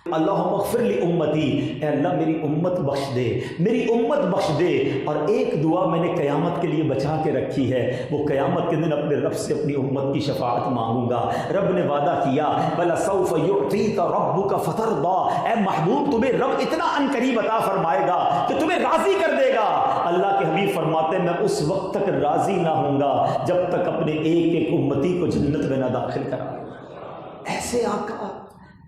اللہم اغفر لی امتی, اے اللہ میری امت بخش دے, میری امت بخش دے. اور 1 دعا میں نے قیامت کے لیے بچا کے رکھی ہے, وہ قیامت کے دن اپنے رب سے اپنی امت کی شفاعت مانگوں گا. رب نے وعدہ کیا وَلَسَوْفَ يُعْطِيكَ رَبُّكَ فَتَرْضَىٰ, اے محبوب تمہیں رب اتنا عنقریب عطا فرمائے گا کہ تمہیں راضی کر دے گا. اللہ کے حبیب فرماتے ہیں میں اس وقت تک راضی نہ ہوں گا جب تک اپنے ایک امتی کو جنت میں نہ داخل کرا. ایسے آقا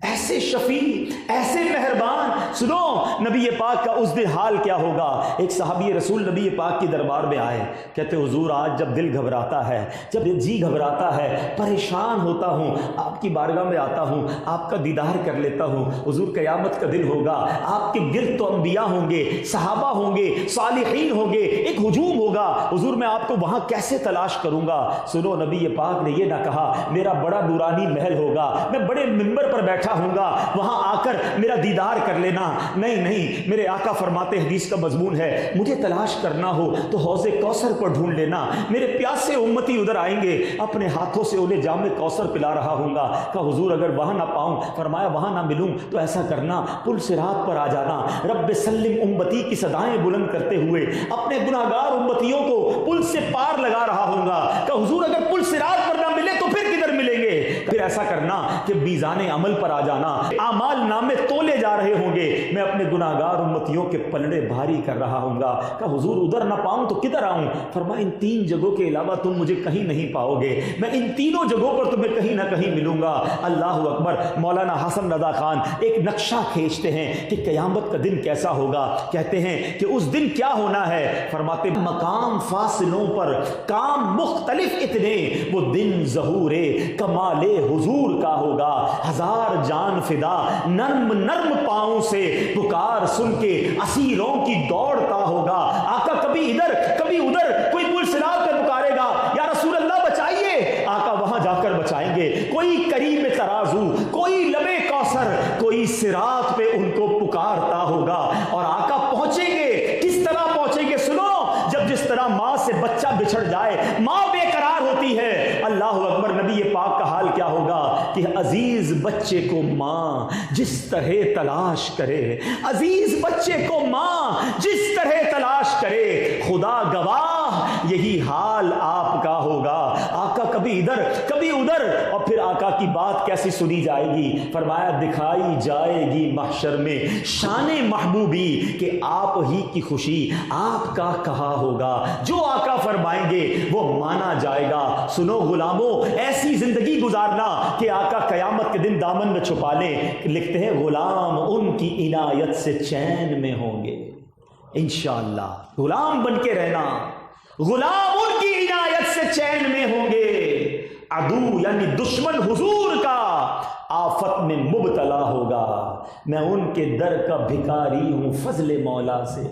ایسے شفیع، ایسے مہربان. سنو نبی پاک کا اس دن حال کیا ہوگا. ایک صحابی رسول نبی پاک کی دربار میں آئے، کہتے حضور آج جب دل گھبراتا ہے، جب جی گھبراتا ہے، پریشان ہوتا ہوں، آپ کی بارگاہ میں آتا ہوں، آپ کا دیدار کر لیتا ہوں. حضور قیامت کا دن ہوگا، آپ کے گرد تو انبیاء ہوں گے، صحابہ ہوں گے، صالحین ہوں گے، ایک ہجوم ہوگا. حضور میں آپ کو وہاں کیسے تلاش کروں گا؟ سنو نبی پاک نے یہ نہ کہا میرا بڑا نورانی محل ہوگا، میں بڑے منبر پر بیٹھا ہوں گا، وہاں آ کر میرا دیدار کر لینا. نہیں، میرے آقا فرماتے حدیث کا مضمون ہے مجھے تلاش کرنا ہو تو حوض کوثر پر ڈھونڈ لینا. میرے پیاسے امتی ادھر آئیں گے، اپنے ہاتھوں سے انہیں جام کوثر پلا رہا ہوں گا. کہا حضور اگر وہاں نہ پاؤں، فرمایا وہاں نہ ملوں تو ایسا کرنا پل صراط پر آ جانا، رب سلم امتی کی صدائیں بلند کرتے ہوئے اپنے گناہگار امتیوں کو پل سے پار لگا رہا ہوں گا. کہا حضور اگر پل صراط پر نہ ملے تو پھر کدھر ملیں گے؟ پھر ایسا کرنا کہ میزان عمل پر آ جانا، اعمال نامے تولے جا رہے ہوں گے، میں اپنے گناہگار امتیوں کے پلڑے بھاری کر رہا ہوں گا. کہ حضور ادھر نہ پاؤں تو کدھر آؤں؟ فرمایا ان 3 جگہوں کے علاوہ تم مجھے کہیں نہیں پاؤ گے، میں ان تینوں جگہوں پر تمہیں کہیں نہ کہیں ملوں گا. اللہ اکبر. مولانا حسن رضا خان ایک نقشہ کھینچتے ہیں کہ قیامت کا دن کیسا ہوگا. کہتے ہیں کہ اس دن کیا ہونا ہے؟ فرماتے مقام فاصلوں پر کام مختلف اتنے، وہ دن ظہور کمال حضور کا ہوگا. ہزار جان فدا نرم نرم پاؤں سے پکار سن کے اسیروں کی دوڑتا ہوگا. آقا کبھی ادھر کبھی ادھر، کوئی پل صراط پہ پکارے گا یا رسول اللہ بچائیے، آقا وہاں جا کر بچائیں گے. کوئی قریب ترازو، کوئی لبے کوثر، کوئی صراط پہ ان کو پکارتا ہوگا اور آقا پہنچیں گے. کس طرح پہنچیں گے؟ سنو، جس طرح ماں سے بچہ بچھڑ جائے، ماں بے قرار ہوتی ہے. اللہ اکبر. نبی پاک کا حال کیا ہوگا کہ عزیز بچے کو ماں جس طرح تلاش کرے، عزیز بچے کو ماں جس طرح تلاش کرے، خدا گواہ یہی حال آپ کا ہوگا. آقا کبھی ادھر کبھی ادھر، اور پھر آقا کی بات کیسی سنی جائے گی؟ فرمایا دکھائی جائے گی محشر میں شان محبوبی کہ آپ ہی کی خوشی آپ کا کہا ہوگا. جو آقا فرمائیں گے وہ مانا جائے گا. سنو غلاموں، ایسی زندگی گزارنا کہ آقا قیامت کے دن دامن میں چھپا لیں. لکھتے ہیں غلام ان کی عنایت سے چین میں ہوں گے. انشاءاللہ غلام بن کے رہنا، غلام ان کی عنایت سے چین میں ہوں گے. عدو یعنی دشمن حضور کا آفت میں مبتلا ہوگا. میں ان کے در کا بھکاری ہوں فضل مولا سے،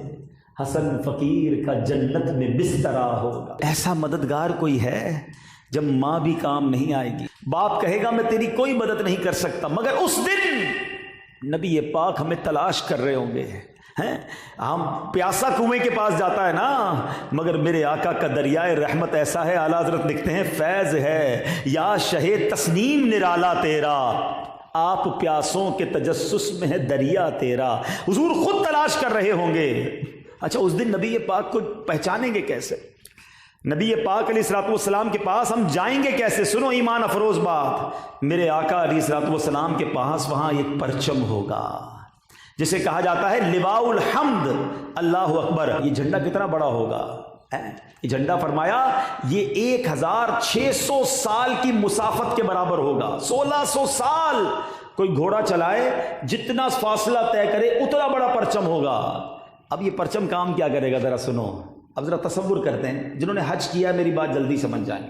حسن فقیر کا جنت میں بسترا ہوگا. ایسا مددگار کوئی ہے؟ جب ماں بھی کام نہیں آئے گی، باپ کہے گا میں تیری کوئی مدد نہیں کر سکتا، مگر اس دن نبی پاک ہمیں تلاش کر رہے ہوں گے. ہم پیاسا کنویں کے پاس جاتا ہے نا، مگر میرے آقا کا دریائے رحمت ایسا ہے. اعلیٰ حضرت لکھتے ہیں فیض ہے یا شہ تسنیم نرالا تیرا، آپ پیاسوں کے تجسس میں ہے دریا تیرا. حضور خود تلاش کر رہے ہوں گے. اچھا اس دن نبی پاک کو پہچانیں گے کیسے؟ نبی پاک علیہ الصلوۃ والسلام کے پاس ہم جائیں گے کیسے؟ سنو ایمان افروز بات، میرے آقا علیہ الصلوۃ والسلام کے پاس وہاں ایک پرچم ہوگا جسے کہا جاتا ہے لواء الحمد. اللہ اکبر. یہ جھنڈا کتنا بڑا ہوگا؟ یہ جھنڈا فرمایا یہ 1600 سال کی مسافت کے برابر ہوگا. 1600 سال کوئی گھوڑا چلائے جتنا فاصلہ طے کرے اتنا بڑا پرچم ہوگا. اب یہ پرچم کام کیا کرے گا؟ ذرا سنو. اب ذرا تصور کرتے ہیں، جنہوں نے حج کیا میری بات جلدی سمجھ جائیں.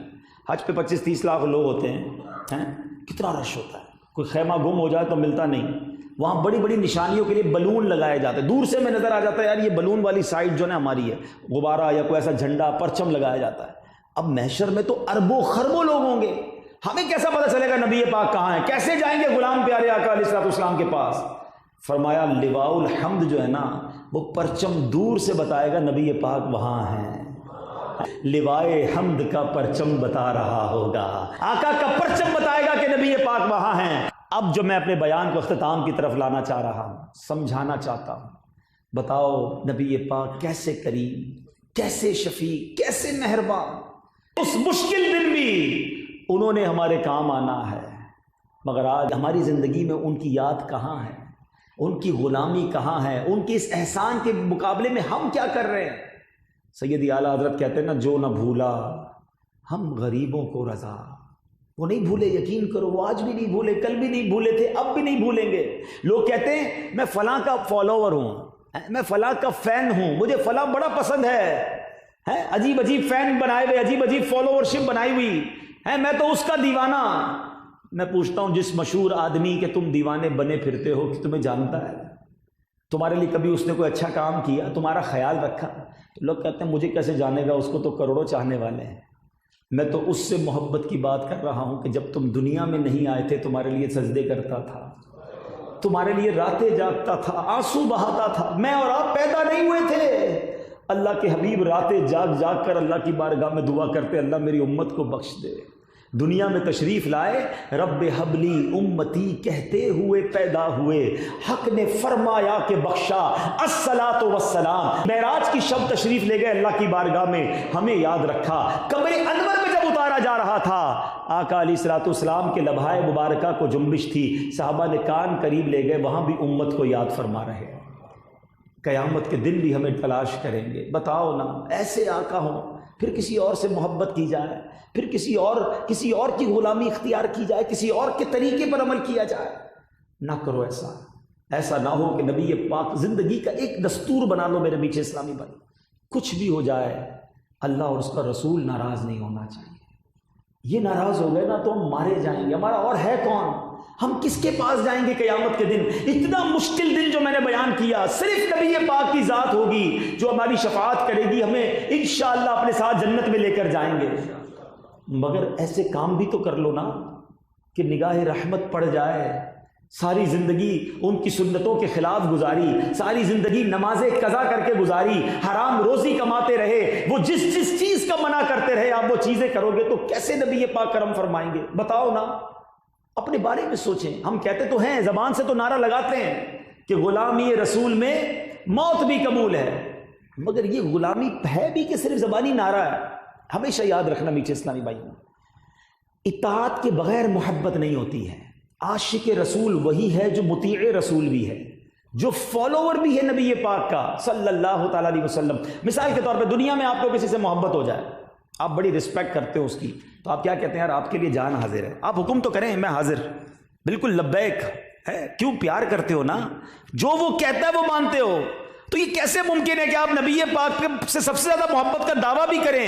حج پہ 25-30 لاکھ لوگ ہوتے ہیں، کتنا رش ہوتا ہے. کوئی خیمہ گم ہو جائے تو ملتا نہیں. وہاں بڑی بڑی نشانیوں کے لیے بلون لگائے جاتے ہیں. دور سے میں نظر آ جاتا ہے یار یہ بلون والی سائڈ جو ہے ہماری ہے، غبارہ یا کوئی ایسا جھنڈا پرچم لگایا جاتا ہے. اب محشر میں تو اربوں خربوں لوگ ہوں گے، ہمیں کیسا پتہ چلے گا نبی پاک کہاں ہیں؟ کیسے جائیں گے غلام پیارے آقا علیہ الصلوۃ والسلام کے پاس؟ فرمایا لواء الحمد جو ہے نا وہ پرچم دور سے بتائے گا نبی پاک وہاں ہیں. لوائے حمد کا پرچم بتا رہا ہوگا، آقا کا پرچم بتائے گا کہ نبی پاک وہاں ہیں. اب جو میں اپنے بیان کو اختتام کی طرف لانا چاہ رہا ہوں، سمجھانا چاہتا ہوں، بتاؤ نبی پاک کیسے کریم، کیسے شفیع، کیسے مہربان. اس مشکل دن بھی انہوں نے ہمارے کام آنا ہے، مگر آج ہماری زندگی میں ان کی یاد کہاں ہے؟ ان کی غلامی کہاں ہے؟ ان کے اس احسان کے مقابلے میں ہم کیا کر رہے ہیں؟ سیدی اعلیٰ حضرت کہتے ہیں نا جو نہ بھولا ہم غریبوں کو رضا. وہ نہیں بھولے، یقین کرو، وہ آج بھی نہیں بھولے، کل بھی نہیں بھولے تھے، اب بھی نہیں بھولیں گے۔ لوگ کہتے ہیں میں فلاں کا فالوور ہوں، میں فلاں کا فین ہوں، مجھے فلاں بڑا پسند ہے، عجیب عجیب فین بنائے ہوئے، عجیب عجیب فالوورشپ بنائی ہوئی ہے، میں تو اس کا دیوانہ۔ میں پوچھتا ہوں جس مشہور آدمی کے تم دیوانے بنے پھرتے ہو کہ تمہیں جانتا ہے؟ تمہارے لیے کبھی اس نے کوئی اچھا کام کیا، تمہارا خیال رکھا؟ تو لوگ کہتے ہیں مجھے کیسے جانے گا، اس کو تو کروڑوں چاہنے والے ہیں۔ میں تو اس سے محبت کی بات کر رہا ہوں کہ جب تم دنیا میں نہیں آئے تھے تمہارے لیے سجدے کرتا تھا، تمہارے لیے راتیں جاگتا تھا، آنسو بہاتا تھا۔ میں اور آپ پیدا نہیں ہوئے تھے، اللہ کے حبیب راتیں جاگ جاگ کر اللہ کی بارگاہ میں دعا کرتے اللہ میری امت کو بخش دے۔ دنیا میں تشریف لائے، رب حبلی امتی کہتے ہوئے پیدا ہوئے، حق نے فرمایا کہ بخشا، الصلاۃ والسلام۔ معراج کی شب تشریف لے گئے اللہ کی بارگاہ میں، ہمیں یاد رکھا۔ قبر انور میں جب اتارا جا رہا تھا، آقا علیہ الصلوۃ والسلام کے لبھائے مبارکہ کو جنبش تھی، صحابہ نے کان قریب لے گئے، وہاں بھی امت کو یاد فرما رہے۔ قیامت کے دن بھی ہمیں تلاش کریں گے، بتاؤ نا، ایسے آقا ہوں، پھر کسی اور سے محبت کی جائے، پھر کسی اور کی غلامی اختیار کی جائے، کسی اور کے طریقے پر عمل کیا جائے۔ نہ کرو ایسا نہ ہو کہ نبی پاک زندگی کا ایک دستور بنا لو۔ میرے میٹھے اسلامی بھائی، کچھ بھی ہو جائے اللہ اور اس کا رسول ناراض نہیں ہونا چاہیے۔ یہ ناراض ہو گئے نا تو ہم مارے جائیں گے، ہمارا اور ہے کون؟ ہم کس کے پاس جائیں گے قیامت کے دن؟ اتنا مشکل دن جو میں نے بیان کیا، صرف نبی پاک کی ذات ہوگی جو ہماری شفاعت کرے گی، ہمیں انشاءاللہ اپنے ساتھ جنت میں لے کر جائیں گے۔ مگر ایسے کام بھی تو کر لو نا کہ نگاہ رحمت پڑ جائے۔ ساری زندگی ان کی سنتوں کے خلاف گزاری، ساری زندگی نمازیں قضا کر کے گزاری، حرام روزی کماتے رہے، وہ جس چیز کا منع کرتے رہے آپ وہ چیزیں کرو گے تو کیسے نبی پاک کرم فرمائیں گے؟ بتاؤ نا، اپنے بارے میں سوچیں۔ ہم کہتے تو ہیں، زبان سے تو نعرہ لگاتے ہیں کہ غلامی رسول میں موت بھی قبول ہے، مگر یہ غلامی ہے بھی کہ صرف زبانی نعرہ ہے؟ ہمیشہ یاد رکھنا میٹھے اسلامی بھائی، اطاعت کے بغیر محبت نہیں ہوتی ہے۔ عاشق رسول وہی ہے جو مطیع رسول بھی ہے، جو فالوور بھی ہے نبی پاک کا صلی اللہ تعالیٰ علیہ وسلم۔ مثال کے طور پہ دنیا میں آپ کو کسی سے محبت ہو جائے، آپ بڑی رسپیکٹ کرتے ہو اس کی، تو آپ کیا کہتے ہیں؟ یار آپ کے لیے جان حاضر ہے، آپ حکم تو کریں، میں حاضر، بالکل لبیک ہے۔ کیوں؟ پیار کرتے ہو نا، جو وہ کہتا ہے وہ مانتے ہو۔ تو یہ کیسے ممکن ہے کہ آپ نبی پاک سے سب سے زیادہ محبت کا دعویٰ بھی کریں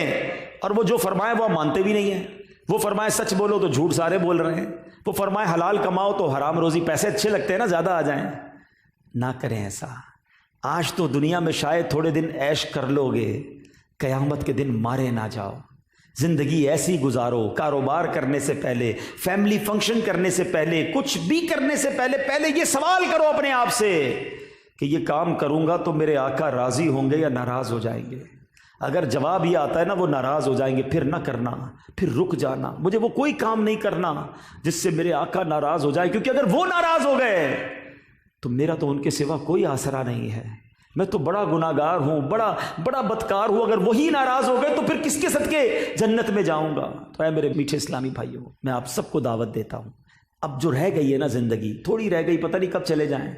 اور وہ جو فرمائے وہ آپ مانتے بھی نہیں ہیں؟ وہ فرمائے سچ بولو تو جھوٹ سارے بول رہے ہیں، وہ فرمائے حلال کماؤ تو حرام روزی، پیسے اچھے لگتے ہیں نا، زیادہ آ جائیں۔ نہ کریں ایسا۔ آج تو دنیا میں شاید تھوڑے دن عیش کر لو گے، قیامت کے دن مارے نہ جاؤ۔ زندگی ایسی گزارو، کاروبار کرنے سے پہلے، فیملی فنکشن کرنے سے پہلے، کچھ بھی کرنے سے پہلے یہ سوال کرو اپنے آپ سے کہ یہ کام کروں گا تو میرے آقا راضی ہوں گے یا ناراض ہو جائیں گے؟ اگر جواب یہ آتا ہے نا وہ ناراض ہو جائیں گے، پھر نہ کرنا، پھر رک جانا۔ مجھے وہ کوئی کام نہیں کرنا جس سے میرے آقا ناراض ہو جائے، کیونکہ اگر وہ ناراض ہو گئے تو میرا تو ان کے سوا کوئی آسرا نہیں ہے۔ میں تو بڑا گناہگار ہوں، بڑا بدکار ہوں، اگر وہی ناراض ہو گئے تو پھر کس کے صدقے جنت میں جاؤں گا؟ تو اے میرے میٹھے اسلامی بھائیوں، میں آپ سب کو دعوت دیتا ہوں، اب جو رہ گئی ہے نا زندگی، تھوڑی رہ گئی، پتہ نہیں کب چلے جائیں،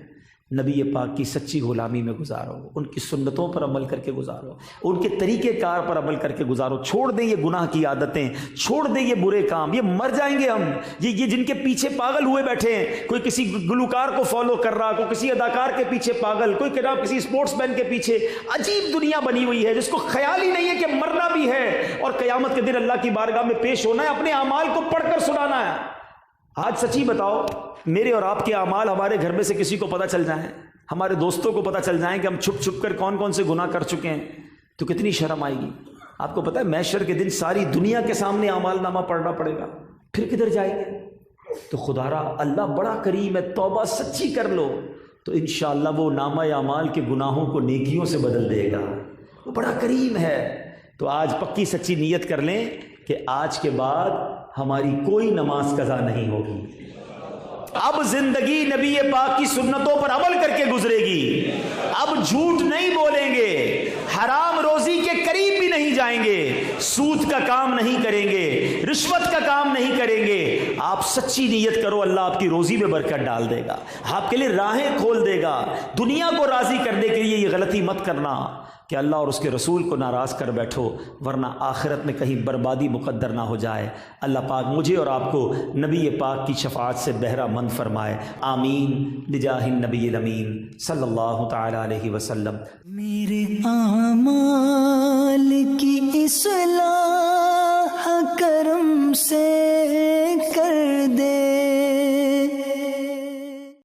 نبی پاک کی سچی غلامی میں گزارو، ان کی سنتوں پر عمل کر کے گزارو، ان کے طریقہ کار پر عمل کر کے گزارو۔ چھوڑ دیں یہ گناہ کی عادتیں، چھوڑ دیں یہ برے کام، یہ مر جائیں گے ہم۔ یہ جن کے پیچھے پاگل ہوئے بیٹھے ہیں، کوئی کسی گلوکار کو فالو کر رہا، کوئی کسی اداکار کے پیچھے پاگل، کوئی کسی اسپورٹس مین کے پیچھے، عجیب دنیا بنی ہوئی ہے جس کو خیال ہی نہیں ہے کہ مرنا بھی ہے اور قیامت کے دن اللہ کی بارگاہ میں پیش ہونا ہے، اپنے اعمال کو پڑھ کر سنانا ہے۔ آج سچی بتاؤ، میرے اور آپ کے اعمال ہمارے گھر میں سے کسی کو پتہ چل جائیں، ہمارے دوستوں کو پتہ چل جائیں کہ ہم چھپ چھپ کر کون کون سے گناہ کر چکے ہیں، تو کتنی شرم آئے گی۔ آپ کو پتہ ہے محشر کے دن ساری دنیا کے سامنے اعمال نامہ پڑھنا پڑے گا، پھر کدھر جائیں گے؟ تو خدا را اللہ بڑا کریم ہے، توبہ سچی کر لو تو انشاءاللہ وہ نامہ اعمال کے گناہوں کو نیکیوں سے بدل دے گا، وہ بڑا کریم ہے۔ تو آج پکی سچی نیت کر لیں کہ آج کے بعد ہماری کوئی نماز قضا نہیں ہوگی، اب زندگی نبی پاک کی سنتوں پر عمل کر کے گزرے گی، اب جھوٹ نہیں بولیں گے، حرام روزی کے قریب بھی نہیں جائیں گے، سود کا کام نہیں کریں گے، رشوت کا کام نہیں کریں گے۔ آپ سچی نیت کرو، اللہ آپ کی روزی میں برکت ڈال دے گا، آپ کے لیے راہیں کھول دے گا۔ دنیا کو راضی کرنے کے لیے یہ غلطی مت کرنا کہ اللہ اور اس کے رسول کو ناراض کر بیٹھو ورنہ آخرت میں کہیں بربادی مقدر نہ ہو جائے۔ اللہ پاک مجھے اور آپ کو نبی پاک کی شفاعت سے بہرہ مند فرمائے، آمین بجاہ النبی الامین صلی اللہ تعالی علیہ وسلم۔ میرے اعمال